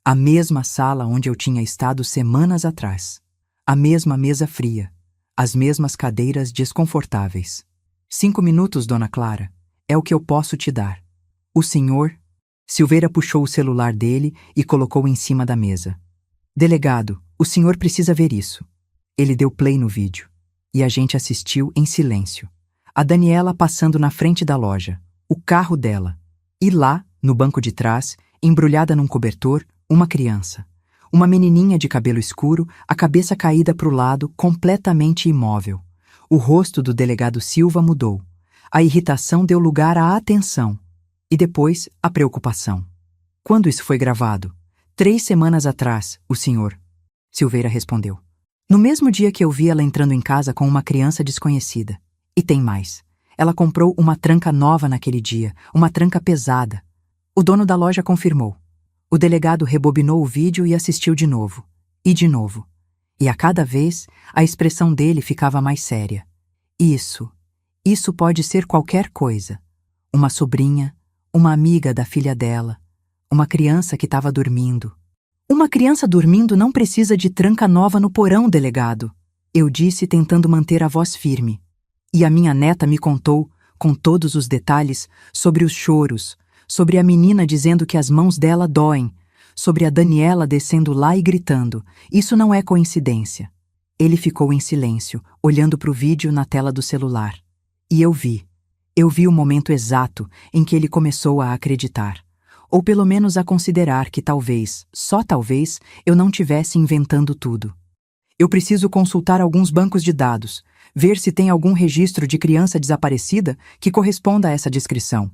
A mesma sala onde eu tinha estado semanas atrás. A mesma mesa fria. As mesmas cadeiras desconfortáveis. 5 minutos, Dona Clara. É o que eu posso te dar. O senhor... Silveira puxou o celular dele e colocou em cima da mesa. Delegado, o senhor precisa ver isso. Ele deu play no vídeo. E a gente assistiu em silêncio. A Daniela passando na frente da loja. O carro dela. E lá, no banco de trás, embrulhada num cobertor, uma criança. Uma menininha de cabelo escuro, a cabeça caída para o lado, completamente imóvel. O rosto do delegado Silva mudou. A irritação deu lugar à atenção. E depois, a preocupação. Quando isso foi gravado? 3 semanas atrás, o senhor. Silveira respondeu. No mesmo dia que eu vi ela entrando em casa com uma criança desconhecida. E tem mais. Ela comprou uma tranca nova naquele dia, uma tranca pesada. O dono da loja confirmou. O delegado rebobinou o vídeo e assistiu de novo. E de novo. E a cada vez, a expressão dele ficava mais séria. Isso pode ser qualquer coisa. Uma sobrinha, uma amiga da filha dela, uma criança que estava dormindo. Uma criança dormindo não precisa de tranca nova no porão, delegado. Eu disse tentando manter a voz firme. E a minha neta me contou, com todos os detalhes, sobre os choros, sobre a menina dizendo que as mãos dela doem, sobre a Daniela descendo lá e gritando. Isso não é coincidência. Ele ficou em silêncio, olhando para o vídeo na tela do celular. E eu vi. Eu vi o momento exato em que ele começou a acreditar. Ou pelo menos a considerar que talvez, só talvez, eu não tivesse inventando tudo. Eu preciso consultar alguns bancos de dados, ver se tem algum registro de criança desaparecida que corresponda a essa descrição.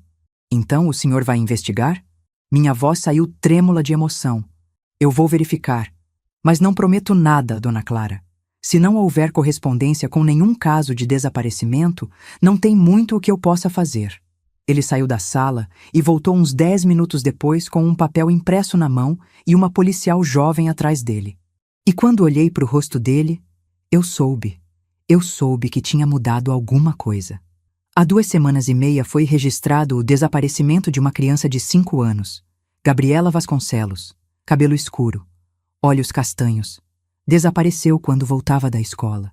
Então o senhor vai investigar? Minha voz saiu trêmula de emoção. Eu vou verificar. Mas não prometo nada, Dona Clara. Se não houver correspondência com nenhum caso de desaparecimento, não tem muito o que eu possa fazer. Ele saiu da sala e voltou uns 10 minutos depois com um papel impresso na mão e uma policial jovem atrás dele. E quando olhei para o rosto dele, eu soube que tinha mudado alguma coisa. Há 2 semanas e meia foi registrado o desaparecimento de uma criança de 5 anos, Gabriela Vasconcelos, cabelo escuro, olhos castanhos. Desapareceu quando voltava da escola.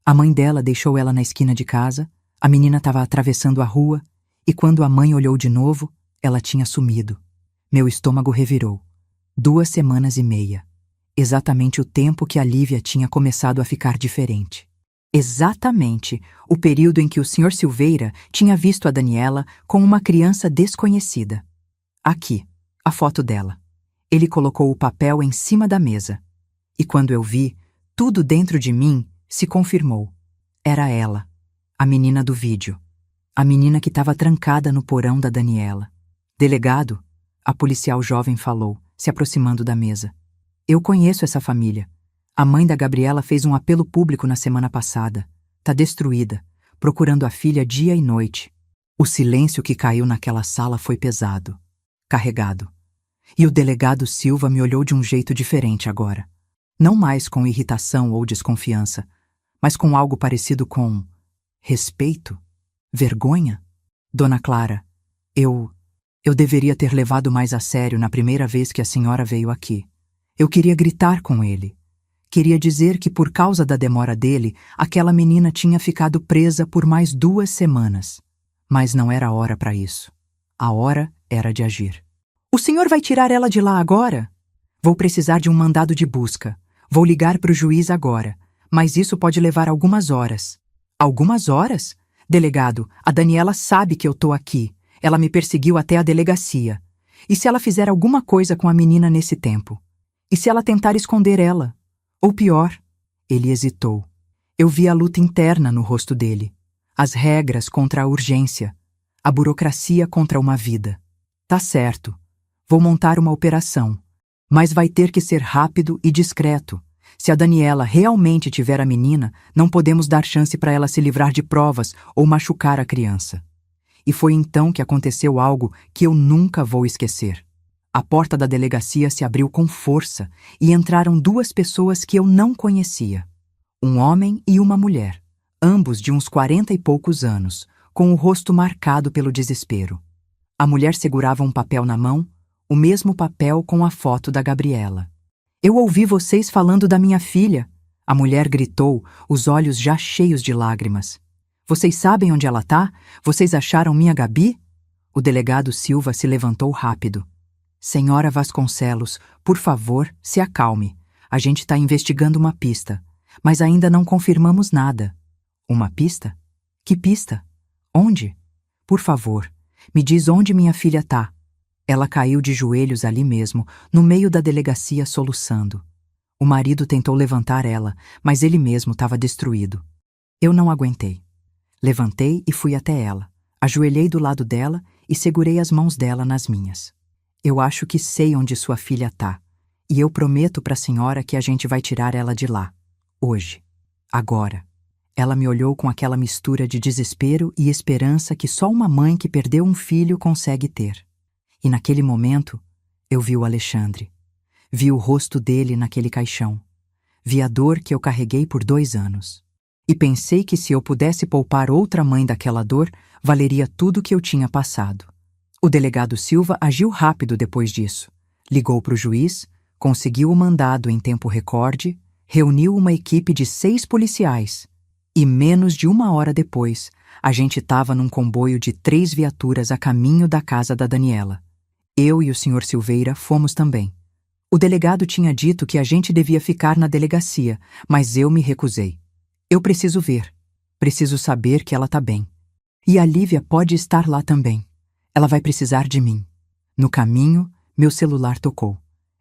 A mãe dela deixou ela na esquina de casa, a menina estava atravessando a rua, e quando a mãe olhou de novo, ela tinha sumido. Meu estômago revirou. 2 semanas e meia. Exatamente o tempo que a Lívia tinha começado a ficar diferente. Exatamente o período em que o Sr. Silveira tinha visto a Daniela com uma criança desconhecida. Aqui, a foto dela. Ele colocou o papel em cima da mesa. E quando eu vi, tudo dentro de mim se confirmou. Era ela, a menina do vídeo. A menina que estava trancada no porão da Daniela. Delegado, a policial jovem falou, se aproximando da mesa. Eu conheço essa família. A mãe da Gabriela fez um apelo público na semana passada. Tá destruída, procurando a filha dia e noite. O silêncio que caiu naquela sala foi pesado, carregado. E o delegado Silva me olhou de um jeito diferente agora. Não mais com irritação ou desconfiança, mas com algo parecido com respeito, vergonha. Dona Clara, eu deveria ter levado mais a sério na primeira vez que a senhora veio aqui. Eu queria gritar com ele. Queria dizer que por causa da demora dele, aquela menina tinha ficado presa por mais 2 semanas. Mas não era hora para isso. A hora era de agir. O senhor vai tirar ela de lá agora? Vou precisar de um mandado de busca. Vou ligar para o juiz agora. Mas isso pode levar algumas horas. Algumas horas? Delegado, a Daniela sabe que eu tô aqui. Ela me perseguiu até a delegacia. E se ela fizer alguma coisa com a menina nesse tempo? E se ela tentar esconder ela? Ou pior, ele hesitou. Eu vi a luta interna no rosto dele. As regras contra a urgência. A burocracia contra uma vida. Tá certo. Vou montar uma operação. Mas vai ter que ser rápido e discreto. Se a Daniela realmente tiver a menina, não podemos dar chance para ela se livrar de provas ou machucar a criança. E foi então que aconteceu algo que eu nunca vou esquecer. A porta da delegacia se abriu com força e entraram 2 pessoas que eu não conhecia. Um homem e uma mulher, ambos de uns 40 e poucos anos, com o rosto marcado pelo desespero. A mulher segurava um papel na mão, o mesmo papel com a foto da Gabriela. Eu ouvi vocês falando da minha filha, a mulher gritou, os olhos já cheios de lágrimas. Vocês sabem onde ela tá? Vocês acharam minha Gabi? O delegado Silva se levantou rápido. Senhora Vasconcelos, por favor, se acalme. A gente está investigando uma pista, mas ainda não confirmamos nada. Uma pista? Que pista? Onde? Por favor, me diz onde minha filha tá. Ela caiu de joelhos ali mesmo, no meio da delegacia soluçando. O marido tentou levantar ela, mas ele mesmo estava destruído. Eu não aguentei. Levantei e fui até ela. Ajoelhei do lado dela e segurei as mãos dela nas minhas. Eu acho que sei onde sua filha tá, e eu prometo para a senhora que a gente vai tirar ela de lá. Hoje. Agora. Ela me olhou com aquela mistura de desespero e esperança que só uma mãe que perdeu um filho consegue ter. E naquele momento, eu vi o Alexandre. Vi o rosto dele naquele caixão. Vi a dor que eu carreguei por 2 anos. E pensei que se eu pudesse poupar outra mãe daquela dor, valeria tudo que eu tinha passado. O delegado Silva agiu rápido depois disso. Ligou para o juiz, conseguiu o mandado em tempo recorde, reuniu uma equipe de 6 policiais. E menos de 1 hora depois, a gente estava num comboio de 3 viaturas a caminho da casa da Daniela. Eu e o Sr. Silveira fomos também. O delegado tinha dito que a gente devia ficar na delegacia, mas eu me recusei. Eu preciso ver. Preciso saber que ela está bem. E a Lívia pode estar lá também. Ela vai precisar de mim. No caminho, meu celular tocou.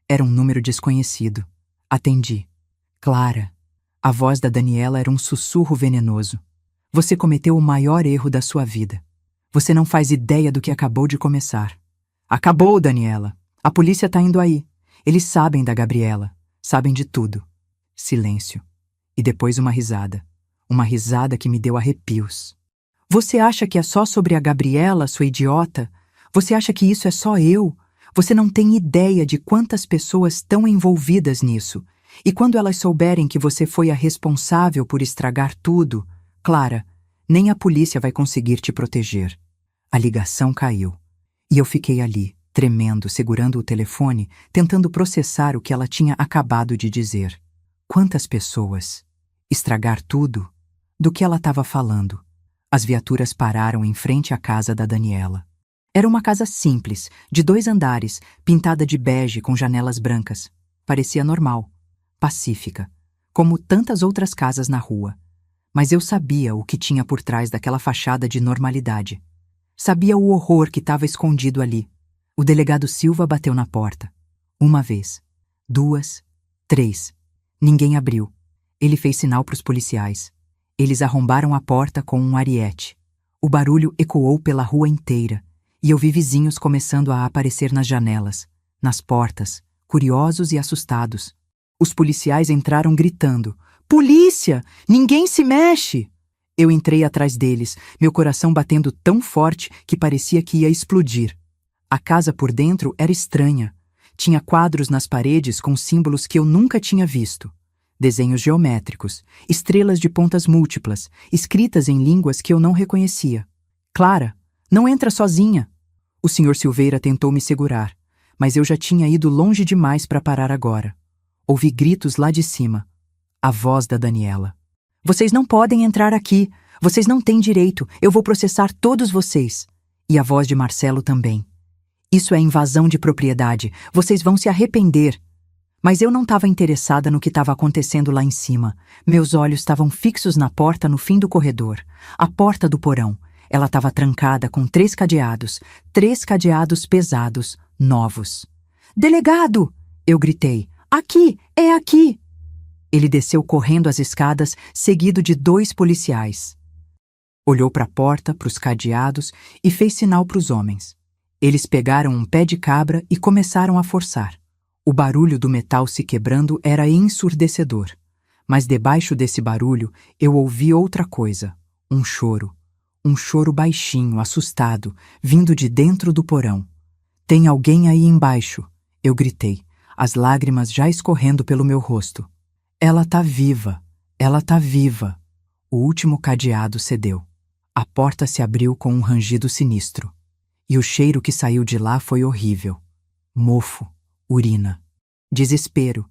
Era um número desconhecido. Atendi. Clara. A voz da Daniela era um sussurro venenoso. Você cometeu o maior erro da sua vida. Você não faz ideia do que acabou de começar. Acabou, Daniela. A polícia está indo aí. Eles sabem da Gabriela. Sabem de tudo. Silêncio. E depois uma risada. Uma risada que me deu arrepios. Você acha que é só sobre a Gabriela, sua idiota? Você acha que isso é só eu? Você não tem ideia de quantas pessoas estão envolvidas nisso. E quando elas souberem que você foi a responsável por estragar tudo, Clara, nem a polícia vai conseguir te proteger. A ligação caiu. E eu fiquei ali, tremendo, segurando o telefone, tentando processar o que ela tinha acabado de dizer. Quantas pessoas? Estragar tudo? Do que ela estava falando? As viaturas pararam em frente à casa da Daniela. Era uma casa simples, de 2 andares, pintada de bege com janelas brancas. Parecia normal, pacífica, como tantas outras casas na rua. Mas eu sabia o que tinha por trás daquela fachada de normalidade. Sabia o horror que estava escondido ali. O delegado Silva bateu na porta. 1 vez, 2, 3. Ninguém abriu. Ele fez sinal para os policiais. Eles arrombaram a porta com um ariete. O barulho ecoou pela rua inteira, e eu vi vizinhos começando a aparecer nas janelas, nas portas, curiosos e assustados. Os policiais entraram gritando: "Polícia! Ninguém se mexe!" Eu entrei atrás deles, meu coração batendo tão forte que parecia que ia explodir. A casa por dentro era estranha. Tinha quadros nas paredes com símbolos que eu nunca tinha visto. Desenhos geométricos, estrelas de pontas múltiplas, escritas em línguas que eu não reconhecia. "Clara, não entra sozinha!" O Sr. Silveira tentou me segurar, mas eu já tinha ido longe demais para parar agora. Ouvi gritos lá de cima. A voz da Daniela. "Vocês não podem entrar aqui. Vocês não têm direito. Eu vou processar todos vocês." E a voz de Marcelo também. "Isso é invasão de propriedade. Vocês vão se arrepender." Mas eu não estava interessada no que estava acontecendo lá em cima. Meus olhos estavam fixos na porta no fim do corredor. A porta do porão. Ela estava trancada com 3 cadeados. 3 cadeados pesados, novos. "Delegado!" eu gritei. "Aqui! É aqui!" Ele desceu correndo as escadas, seguido de 2 policiais. Olhou para a porta, para os cadeados e fez sinal para os homens. Eles pegaram um pé de cabra e começaram a forçar. O barulho do metal se quebrando era ensurdecedor. Mas debaixo desse barulho eu ouvi outra coisa. Um choro. Um choro baixinho, assustado, vindo de dentro do porão. "Tem alguém aí embaixo!" eu gritei, as lágrimas já escorrendo pelo meu rosto. "Ela tá viva! Ela tá viva!" O último cadeado cedeu. A porta se abriu com um rangido sinistro. E o cheiro que saiu de lá foi horrível. Mofo. Urina. Desespero.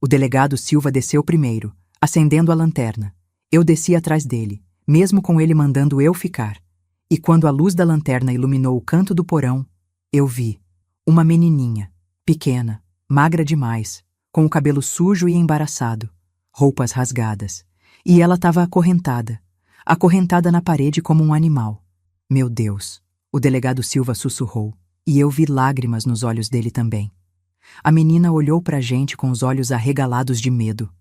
O delegado Silva desceu primeiro, acendendo a lanterna. Eu desci atrás dele, mesmo com ele mandando eu ficar. E quando a luz da lanterna iluminou o canto do porão, eu vi uma menininha, pequena, magra demais, com o cabelo sujo e embaraçado, roupas rasgadas. E ela estava acorrentada na parede como um animal. "Meu Deus!" o delegado Silva sussurrou, e eu vi lágrimas nos olhos dele também. A menina olhou para a gente com os olhos arregalados de medo.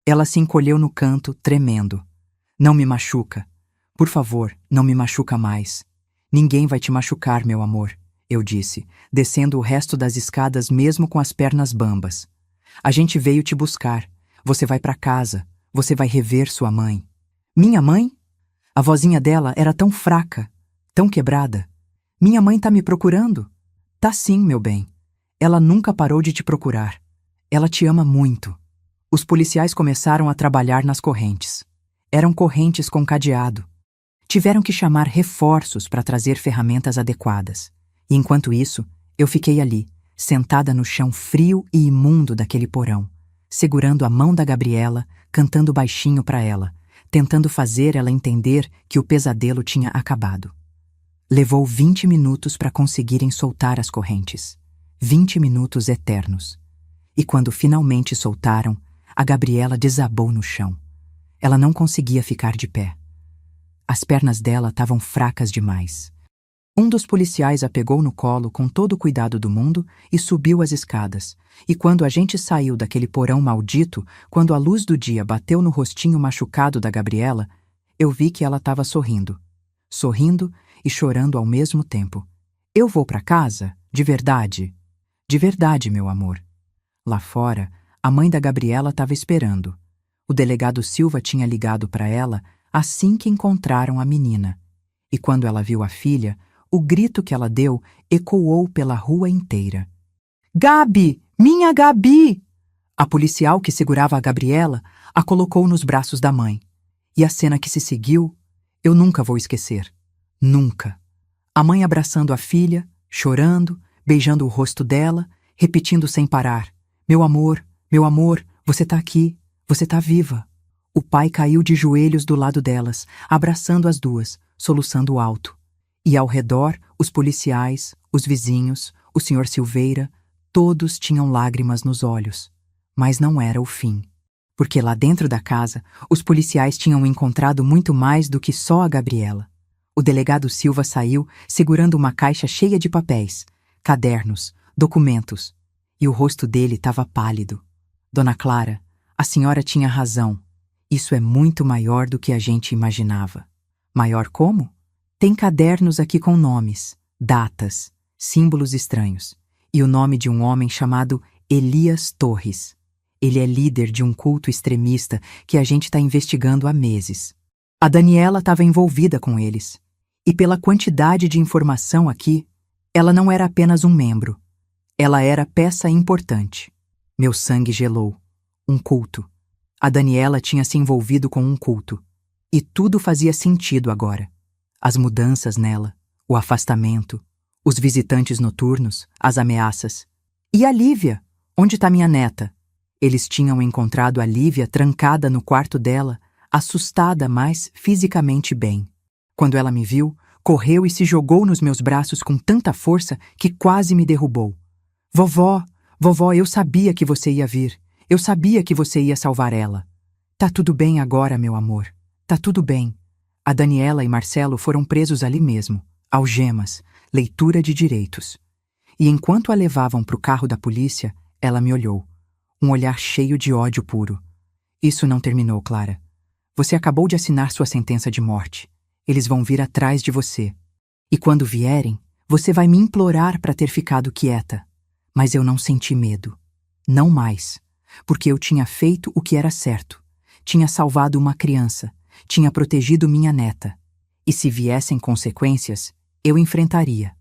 Ela se encolheu no canto, tremendo. "Não me machuca. Por favor, não me machuca mais." "Ninguém vai te machucar, meu amor", eu disse, descendo o resto das escadas mesmo com as pernas bambas. "A gente veio te buscar. Você vai para casa. Você vai rever sua mãe." "Minha mãe?" A vozinha dela era tão fraca, tão quebrada. "Minha mãe tá me procurando?" "Tá sim, meu bem. Ela nunca parou de te procurar. Ela te ama muito." Os policiais começaram a trabalhar nas correntes. Eram correntes com cadeado. Tiveram que chamar reforços para trazer ferramentas adequadas. E enquanto isso, eu fiquei ali, sentada no chão frio e imundo daquele porão, segurando a mão da Gabriela, cantando baixinho para ela, tentando fazer ela entender que o pesadelo tinha acabado. Levou 20 minutos para conseguirem soltar as correntes. 20 minutos eternos. E quando finalmente soltaram, a Gabriela desabou no chão. Ela não conseguia ficar de pé. As pernas dela estavam fracas demais. Um dos policiais a pegou no colo com todo o cuidado do mundo e subiu as escadas. E quando a gente saiu daquele porão maldito, quando a luz do dia bateu no rostinho machucado da Gabriela, eu vi que ela estava sorrindo. Sorrindo e chorando ao mesmo tempo. "Eu vou para casa? De verdade?" "De verdade, meu amor." Lá fora, a mãe da Gabriela estava esperando. O delegado Silva tinha ligado para ela assim que encontraram a menina. E quando ela viu a filha, o grito que ela deu ecoou pela rua inteira. "Gabi! Minha Gabi!" A policial que segurava a Gabriela a colocou nos braços da mãe. E a cena que se seguiu, eu nunca vou esquecer. Nunca. A mãe abraçando a filha, chorando, beijando o rosto dela, repetindo sem parar: meu amor, você tá aqui, você tá viva. O pai caiu de joelhos do lado delas, abraçando as duas, soluçando alto. E ao redor, os policiais, os vizinhos, o Sr. Silveira, todos tinham lágrimas nos olhos. Mas não era o fim. Porque lá dentro da casa, os policiais tinham encontrado muito mais do que só a Gabriela. O delegado Silva saiu segurando uma caixa cheia de papéis, cadernos, documentos. E o rosto dele estava pálido. Dona Clara, a senhora tinha razão. Isso é muito maior do que a gente imaginava. Maior como? Tem cadernos aqui com nomes, datas, símbolos estranhos. E o nome de um homem chamado Elias Torres. Ele é líder de um culto extremista que a gente está investigando há meses. A Daniela estava envolvida com eles. E pela quantidade de informação aqui, ela não era apenas um membro. Ela era peça importante. Meu sangue gelou. Um culto. A Daniela tinha se envolvido com um culto. E tudo fazia sentido agora. As mudanças nela, o afastamento, os visitantes noturnos, as ameaças. E a Lívia? Onde está minha neta? Eles tinham encontrado a Lívia trancada no quarto dela, assustada, mas fisicamente bem. Quando ela me viu, correu e se jogou nos meus braços com tanta força que quase me derrubou. Vovó, eu sabia que você ia vir. Eu sabia que você ia salvar ela. Tá tudo bem agora, meu amor. Tá tudo bem. A Daniela e Marcelo foram presos ali mesmo. Algemas, leitura de direitos. E enquanto a levavam para o carro da polícia, ela me olhou. Um olhar cheio de ódio puro. Isso não terminou, Clara. Você acabou de assinar sua sentença de morte. Eles vão vir atrás de você. E quando vierem, você vai me implorar para ter ficado quieta. Mas eu não senti medo. Não mais. Porque eu tinha feito o que era certo. Tinha salvado uma criança. Tinha protegido minha neta. E se viessem consequências, eu enfrentaria.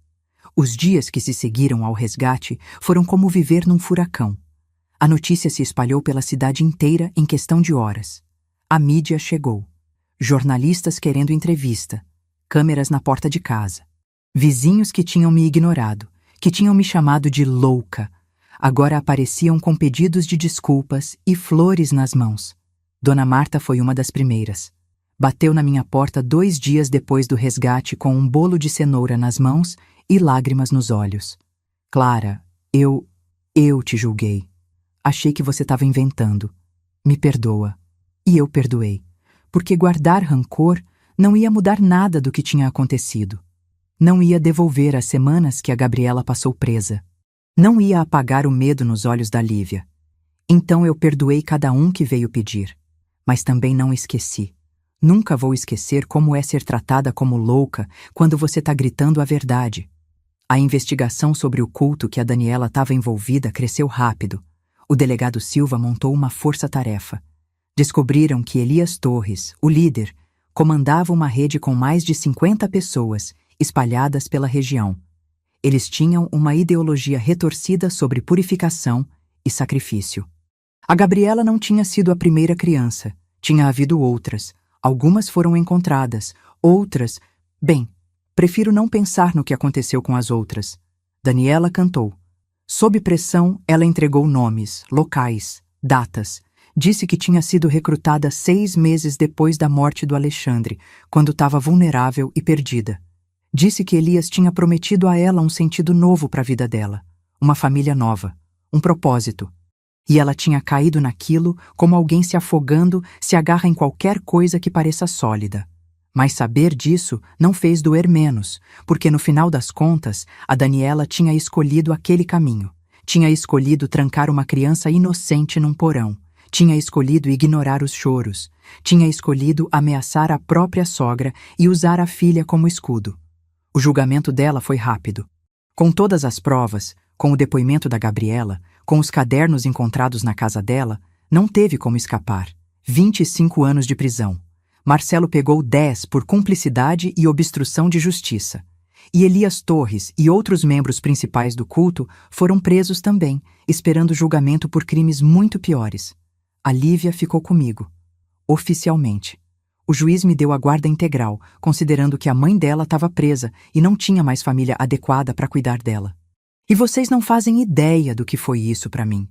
Os dias que se seguiram ao resgate foram como viver num furacão. A notícia se espalhou pela cidade inteira em questão de horas. A mídia chegou. Jornalistas querendo entrevista. Câmeras na porta de casa. Vizinhos que tinham me ignorado, que tinham me chamado de louca, agora apareciam com pedidos de desculpas e flores nas mãos. Dona Marta foi uma das primeiras. Bateu na minha porta 2 dias depois do resgate com um bolo de cenoura nas mãos e lágrimas nos olhos. Clara, eu te julguei. Achei que você estava inventando. Me perdoa. E eu perdoei. Porque guardar rancor não ia mudar nada do que tinha acontecido. Não ia devolver as semanas que a Gabriela passou presa. Não ia apagar o medo nos olhos da Lívia. Então eu perdoei cada um que veio pedir. Mas também não esqueci. Nunca vou esquecer como é ser tratada como louca quando você está gritando a verdade. A investigação sobre o culto que a Daniela estava envolvida cresceu rápido. O delegado Silva montou uma força-tarefa. Descobriram que Elias Torres, o líder, comandava uma rede com mais de 50 pessoas, espalhadas pela região. Eles tinham uma ideologia retorcida sobre purificação e sacrifício. A Gabriela não tinha sido a primeira criança. Tinha havido outras. Algumas foram encontradas. Outras... Bem, prefiro não pensar no que aconteceu com as outras. Daniela cantou. Sob pressão, ela entregou nomes, locais, datas. Disse que tinha sido recrutada 6 meses depois da morte do Alexandre, quando estava vulnerável e perdida. Disse que Elias tinha prometido a ela um sentido novo para a vida dela, uma família nova, um propósito. E ela tinha caído naquilo como alguém se afogando se agarra em qualquer coisa que pareça sólida. Mas saber disso não fez doer menos, porque no final das contas, a Daniela tinha escolhido aquele caminho. Tinha escolhido trancar uma criança inocente num porão. Tinha escolhido ignorar os choros. Tinha escolhido ameaçar a própria sogra e usar a filha como escudo. O julgamento dela foi rápido. Com todas as provas, com o depoimento da Gabriela, com os cadernos encontrados na casa dela, não teve como escapar. 25 anos de prisão. Marcelo pegou 10 por cumplicidade e obstrução de justiça. E Elias Torres e outros membros principais do culto foram presos também, esperando julgamento por crimes muito piores. A Lívia ficou comigo. Oficialmente. O juiz me deu a guarda integral, considerando que a mãe dela estava presa e não tinha mais família adequada para cuidar dela. E vocês não fazem ideia do que foi isso para mim.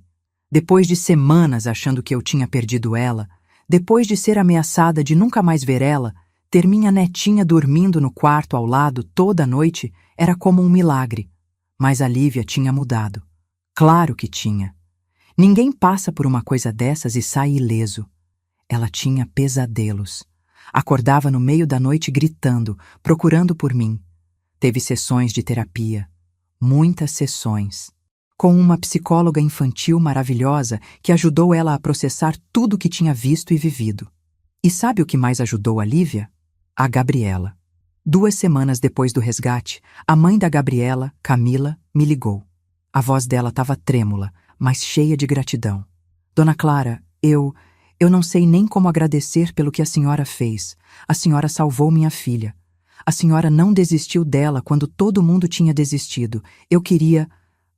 Depois de semanas achando que eu tinha perdido ela, depois de ser ameaçada de nunca mais ver ela, ter minha netinha dormindo no quarto ao lado toda noite era como um milagre. Mas a Lívia tinha mudado. Claro que tinha. Ninguém passa por uma coisa dessas e sai ileso. Ela tinha pesadelos. Acordava no meio da noite gritando, procurando por mim. Teve sessões de terapia. Muitas sessões. Com uma psicóloga infantil maravilhosa que ajudou ela a processar tudo o que tinha visto e vivido. E sabe o que mais ajudou a Lívia? A Gabriela. 2 semanas depois do resgate, a mãe da Gabriela, Camila, me ligou. A voz dela estava trêmula, mas cheia de gratidão. Dona Clara, eu não sei nem como agradecer pelo que a senhora fez. A senhora salvou minha filha. A senhora não desistiu dela quando todo mundo tinha desistido. Eu queria...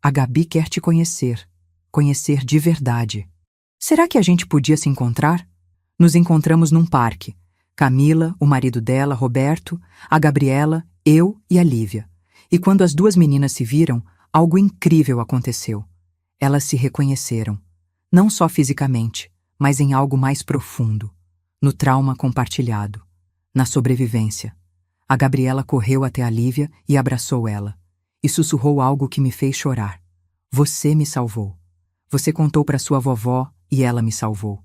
A Gabi quer te conhecer. Conhecer de verdade. Será que a gente podia se encontrar? Nos encontramos num parque. Camila, o marido dela, Roberto, a Gabriela, eu e a Lívia. E quando as 2 meninas se viram, algo incrível aconteceu. Elas se reconheceram. Não só fisicamente, mas em algo mais profundo. No trauma compartilhado. Na sobrevivência. A Gabriela correu até a Lívia e abraçou ela. E sussurrou algo que me fez chorar. Você me salvou. Você contou para sua vovó e ela me salvou.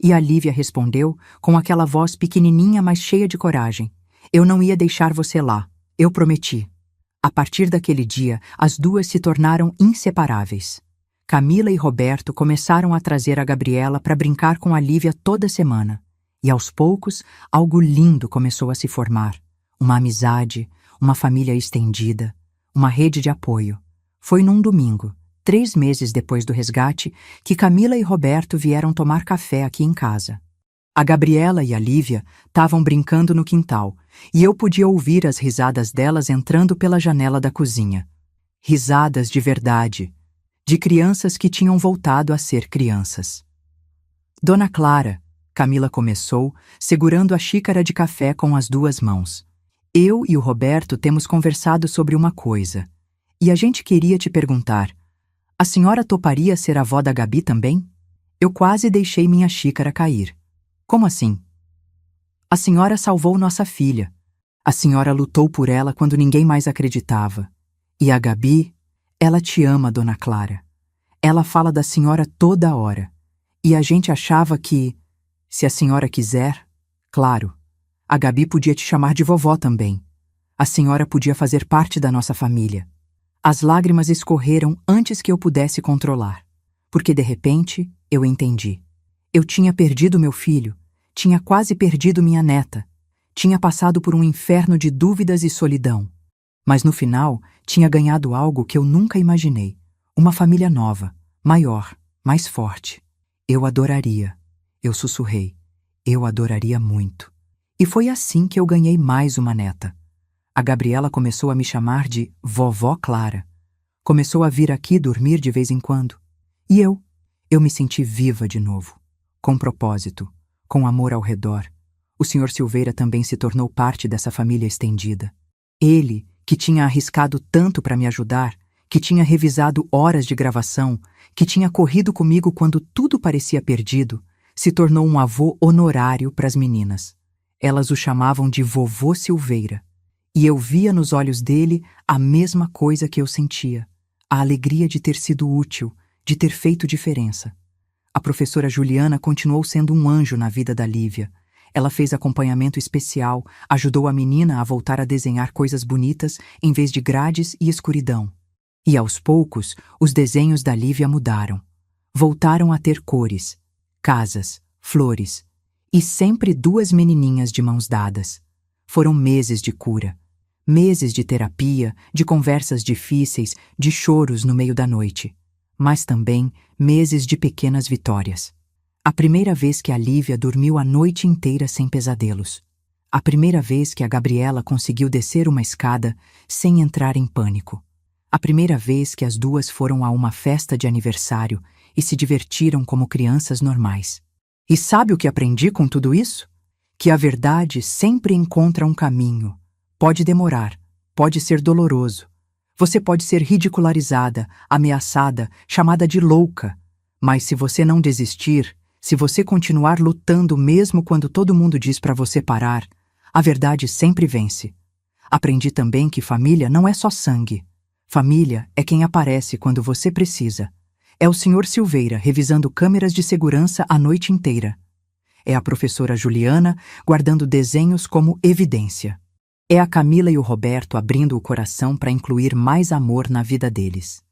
E a Lívia respondeu com aquela voz pequenininha, mas cheia de coragem. Eu não ia deixar você lá. Eu prometi. A partir daquele dia, as 2 se tornaram inseparáveis. Camila e Roberto começaram a trazer a Gabriela para brincar com a Lívia toda semana. E aos poucos, algo lindo começou a se formar. Uma amizade, uma família estendida, uma rede de apoio. Foi num domingo, 3 meses depois do resgate, que Camila e Roberto vieram tomar café aqui em casa. A Gabriela e a Lívia estavam brincando no quintal, e eu podia ouvir as risadas delas entrando pela janela da cozinha. Risadas de verdade, de crianças que tinham voltado a ser crianças. Dona Clara, Camila começou, segurando a xícara de café com as 2 mãos. Eu e o Roberto temos conversado sobre uma coisa. E a gente queria te perguntar, a senhora toparia ser avó da Gabi também? Eu quase deixei minha xícara cair. Como assim? A senhora salvou nossa filha. A senhora lutou por ela quando ninguém mais acreditava. E a Gabi, ela te ama, Dona Clara. Ela fala da senhora toda hora. E a gente achava que, se a senhora quiser, claro, a Gabi podia te chamar de vovó também. A senhora podia fazer parte da nossa família. As lágrimas escorreram antes que eu pudesse controlar. Porque de repente, eu entendi. Eu tinha perdido meu filho, tinha quase perdido minha neta, tinha passado por um inferno de dúvidas e solidão. Mas no final, tinha ganhado algo que eu nunca imaginei. Uma família nova, maior, mais forte. Eu adoraria. Eu sussurrei. Eu adoraria muito. E foi assim que eu ganhei mais uma neta. A Gabriela começou a me chamar de Vovó Clara. Começou a vir aqui dormir de vez em quando. E eu me senti viva de novo. Com propósito, com amor ao redor. O Sr. Silveira também se tornou parte dessa família estendida. Ele, que tinha arriscado tanto para me ajudar, que tinha revisado horas de gravação, que tinha corrido comigo quando tudo parecia perdido, se tornou um avô honorário para as meninas. Elas o chamavam de Vovô Silveira. E eu via nos olhos dele a mesma coisa que eu sentia. A alegria de ter sido útil, de ter feito diferença. A professora Juliana continuou sendo um anjo na vida da Lívia. Ela fez acompanhamento especial, ajudou a menina a voltar a desenhar coisas bonitas em vez de grades e escuridão. E aos poucos, os desenhos da Lívia mudaram. Voltaram a ter cores, casas, flores. E sempre 2 menininhas de mãos dadas. Foram meses de cura. Meses de terapia, de conversas difíceis, de choros no meio da noite. Mas também meses de pequenas vitórias. A primeira vez que a Lívia dormiu a noite inteira sem pesadelos. A primeira vez que a Gabriela conseguiu descer uma escada sem entrar em pânico. A primeira vez que as 2 foram a uma festa de aniversário e se divertiram como crianças normais. E sabe o que aprendi com tudo isso? Que a verdade sempre encontra um caminho. Pode demorar, pode ser doloroso, Você pode ser ridicularizada, ameaçada, chamada de louca. Mas se você não desistir, se você continuar lutando mesmo quando todo mundo diz para você parar, a verdade sempre vence. Aprendi também que família não é só sangue. Família é quem aparece quando você precisa. É o Sr. Silveira revisando câmeras de segurança a noite inteira. É a professora Juliana guardando desenhos como evidência. É a Camila e o Roberto abrindo o coração para incluir mais amor na vida deles.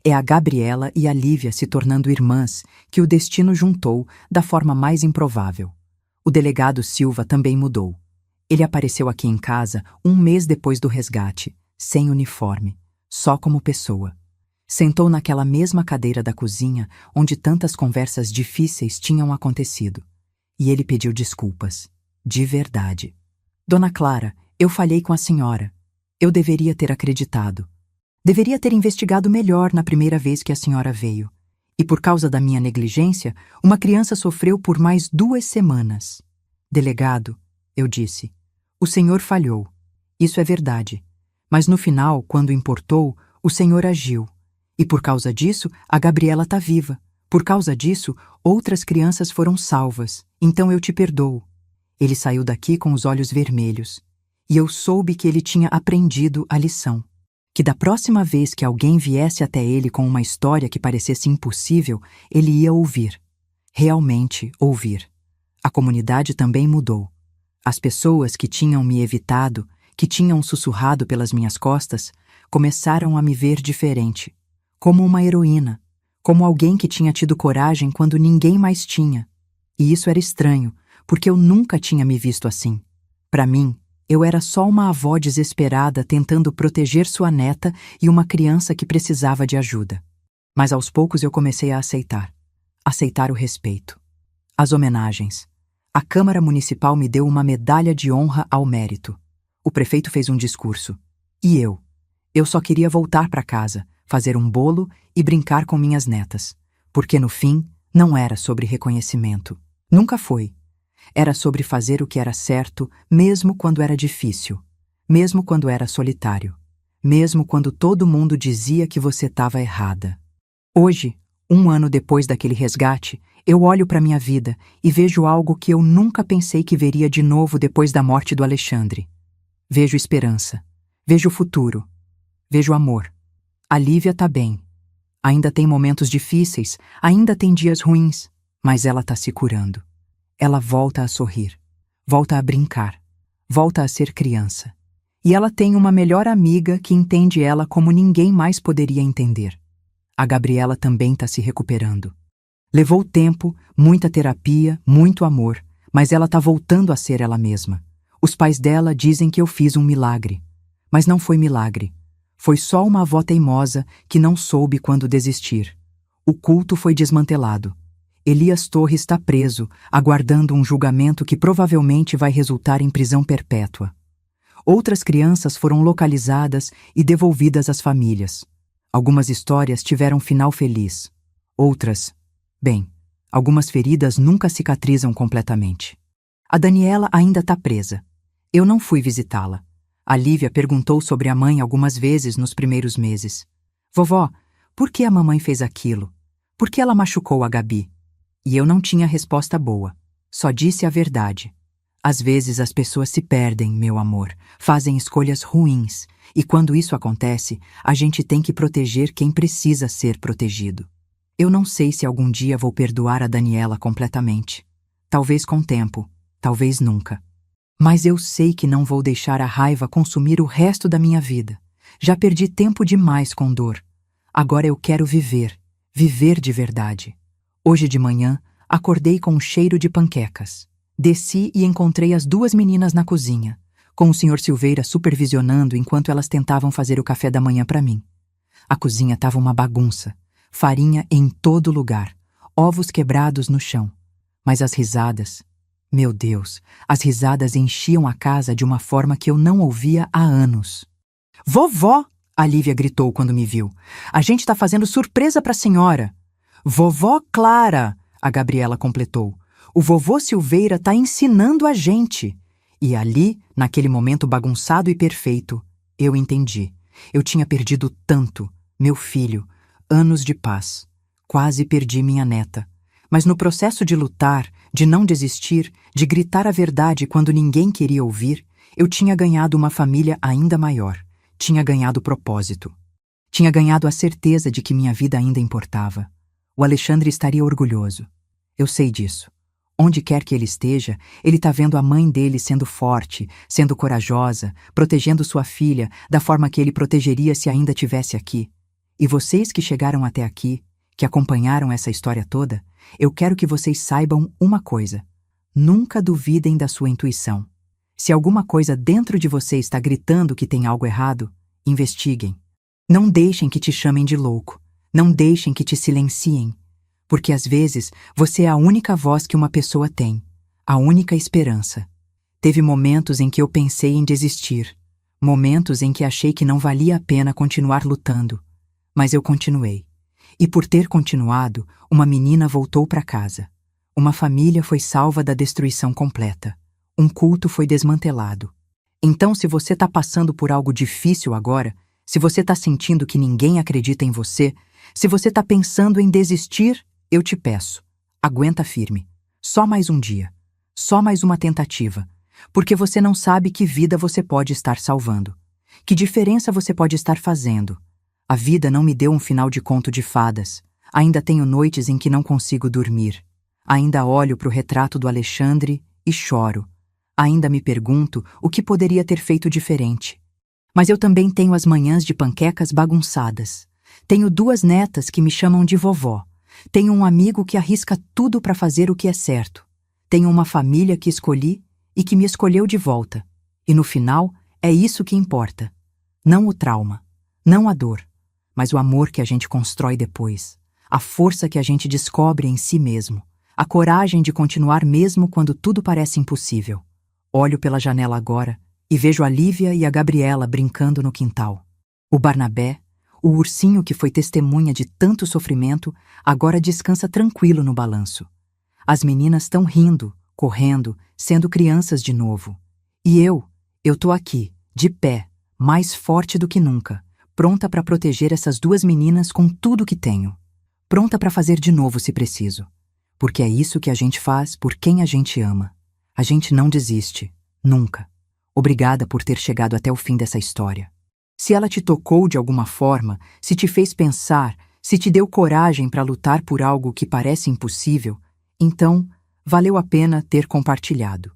É a Gabriela e a Lívia se tornando irmãs que o destino juntou da forma mais improvável. O delegado Silva também mudou. Ele apareceu aqui em casa 1 mês depois do resgate, sem uniforme, só como pessoa. Sentou naquela mesma cadeira da cozinha onde tantas conversas difíceis tinham acontecido. E ele pediu desculpas. De verdade. Dona Clara, eu falhei com a senhora. Eu deveria ter acreditado. Deveria ter investigado melhor na primeira vez que a senhora veio. E por causa da minha negligência, uma criança sofreu por mais 2 semanas. Delegado, eu disse, o senhor falhou. Isso é verdade. Mas no final, quando importou, o senhor agiu. E por causa disso, a Gabriela está viva. Por causa disso, outras crianças foram salvas. Então eu te perdoo. Ele saiu daqui com os olhos vermelhos. E eu soube que ele tinha aprendido a lição. Que da próxima vez que alguém viesse até ele com uma história que parecesse impossível, ele ia ouvir. Realmente ouvir. A comunidade também mudou. As pessoas que tinham me evitado, que tinham sussurrado pelas minhas costas, começaram a me ver diferente. Como uma heroína. Como alguém que tinha tido coragem quando ninguém mais tinha. E isso era estranho, porque eu nunca tinha me visto assim. Para mim, eu era só uma avó desesperada tentando proteger sua neta e uma criança que precisava de ajuda. Mas aos poucos eu comecei a aceitar. Aceitar o respeito. As homenagens. A Câmara Municipal me deu uma medalha de honra ao mérito. O prefeito fez um discurso. E eu? Eu só queria voltar para casa, fazer um bolo e brincar com minhas netas. Porque no fim, não era sobre reconhecimento. Nunca foi. Era sobre fazer o que era certo, mesmo quando era difícil. Mesmo quando era solitário. Mesmo quando todo mundo dizia que você estava errada. Hoje, 1 ano depois daquele resgate, eu olho para minha vida e vejo algo que eu nunca pensei que veria de novo depois da morte do Alexandre. Vejo esperança. Vejo futuro. Vejo amor. A Lívia tá bem. Ainda tem momentos difíceis, ainda tem dias ruins, mas ela tá se curando. Ela volta a sorrir, volta a brincar, volta a ser criança. E ela tem uma melhor amiga que entende ela como ninguém mais poderia entender. A Gabriela também tá se recuperando. Levou tempo, muita terapia, muito amor, mas ela tá voltando a ser ela mesma. Os pais dela dizem que eu fiz um milagre. Mas não foi milagre. Foi só uma avó teimosa que não soube quando desistir. O culto foi desmantelado. Elias Torres está preso, aguardando um julgamento que provavelmente vai resultar em prisão perpétua. Outras crianças foram localizadas e devolvidas às famílias. Algumas histórias tiveram final feliz. Outras, bem, algumas feridas nunca cicatrizam completamente. A Daniela ainda está presa. Eu não fui visitá-la. A Lívia perguntou sobre a mãe algumas vezes nos primeiros meses. Vovó, por que a mamãe fez aquilo? Por que ela machucou a Gabi? E eu não tinha resposta boa. Só disse a verdade. Às vezes as pessoas se perdem, meu amor, fazem escolhas ruins, e quando isso acontece, a gente tem que proteger quem precisa ser protegido. Eu não sei se algum dia vou perdoar a Daniela completamente. Talvez com tempo, talvez nunca. Mas eu sei que não vou deixar a raiva consumir o resto da minha vida. Já perdi tempo demais com dor. Agora eu quero viver, viver de verdade. Hoje de manhã, acordei com um cheiro de panquecas. Desci e encontrei as 2 meninas na cozinha, com o Sr. Silveira supervisionando enquanto elas tentavam fazer o café da manhã para mim. A cozinha estava uma bagunça, farinha em todo lugar, ovos quebrados no chão. Mas as risadas... Meu Deus, as risadas enchiam a casa de uma forma que eu não ouvia há anos. Vovó! A Lívia gritou quando me viu. A gente está fazendo surpresa para a senhora. Vovó Clara! A Gabriela completou. O vovô Silveira está ensinando a gente. E ali, naquele momento bagunçado e perfeito, eu entendi. Eu tinha perdido tanto, meu filho, anos de paz. Quase perdi minha neta. Mas no processo de lutar, de não desistir, de gritar a verdade quando ninguém queria ouvir, eu tinha ganhado uma família ainda maior. Tinha ganhado propósito. Tinha ganhado a certeza de que minha vida ainda importava. O Alexandre estaria orgulhoso. Eu sei disso. Onde quer que ele esteja, ele está vendo a mãe dele sendo forte, sendo corajosa, protegendo sua filha da forma que ele protegeria se ainda tivesse aqui. E vocês que chegaram até aqui, que acompanharam essa história toda, eu quero que vocês saibam uma coisa. Nunca duvidem da sua intuição. Se alguma coisa dentro de você está gritando que tem algo errado, investiguem. Não deixem que te chamem de louco. Não deixem que te silenciem. Porque às vezes você é a única voz que uma pessoa tem, a única esperança. Teve momentos em que eu pensei em desistir, momentos em que achei que não valia a pena continuar lutando, mas eu continuei. E por ter continuado, uma menina voltou para casa. Uma família foi salva da destruição completa. Um culto foi desmantelado. Então, se você está passando por algo difícil agora, se você está sentindo que ninguém acredita em você, se você está pensando em desistir, eu te peço, aguenta firme. Só mais um dia. Só mais uma tentativa. Porque você não sabe que vida você pode estar salvando. Que diferença você pode estar fazendo. A vida não me deu um final de conto de fadas. Ainda tenho noites em que não consigo dormir. Ainda olho para o retrato do Alexandre e choro. Ainda me pergunto o que poderia ter feito diferente. Mas eu também tenho as manhãs de panquecas bagunçadas. Tenho 2 netas que me chamam de vovó. Tenho um amigo que arrisca tudo para fazer o que é certo. Tenho uma família que escolhi e que me escolheu de volta. E no final, é isso que importa. Não o trauma, não a dor, mas o amor que a gente constrói depois. A força que a gente descobre em si mesmo. A coragem de continuar mesmo quando tudo parece impossível. Olho pela janela agora e vejo a Lívia e a Gabriela brincando no quintal. O Barnabé, o ursinho que foi testemunha de tanto sofrimento, agora descansa tranquilo no balanço. As meninas estão rindo, correndo, sendo crianças de novo. E eu tô aqui, de pé, mais forte do que nunca, pronta para proteger essas 2 meninas com tudo que tenho. Pronta para fazer de novo se preciso. Porque é isso que a gente faz por quem a gente ama. A gente não desiste, nunca. Obrigada por ter chegado até o fim dessa história. Se ela te tocou de alguma forma, se te fez pensar, se te deu coragem para lutar por algo que parece impossível, então valeu a pena ter compartilhado.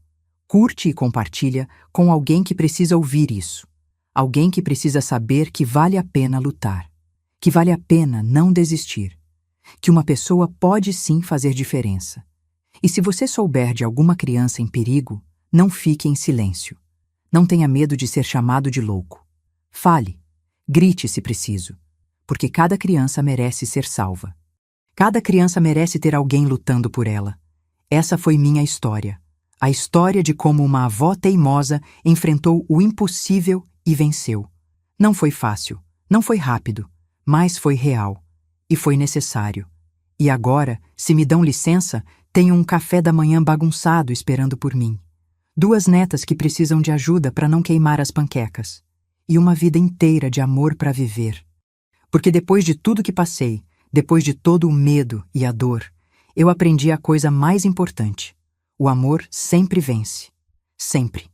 Curte e compartilha com alguém que precisa ouvir isso. Alguém que precisa saber que vale a pena lutar. Que vale a pena não desistir. Que uma pessoa pode sim fazer diferença. E se você souber de alguma criança em perigo, não fique em silêncio. Não tenha medo de ser chamado de louco. Fale, grite se preciso, porque cada criança merece ser salva. Cada criança merece ter alguém lutando por ela. Essa foi minha história. A história de como uma avó teimosa enfrentou o impossível e venceu. Não foi fácil, não foi rápido, mas foi real. E foi necessário. E agora, se me dão licença, tenho um café da manhã bagunçado esperando por mim. 2 netas que precisam de ajuda para não queimar as panquecas. E uma vida inteira de amor para viver. Porque depois de tudo que passei, depois de todo o medo e a dor, eu aprendi a coisa mais importante. O amor sempre vence. Sempre.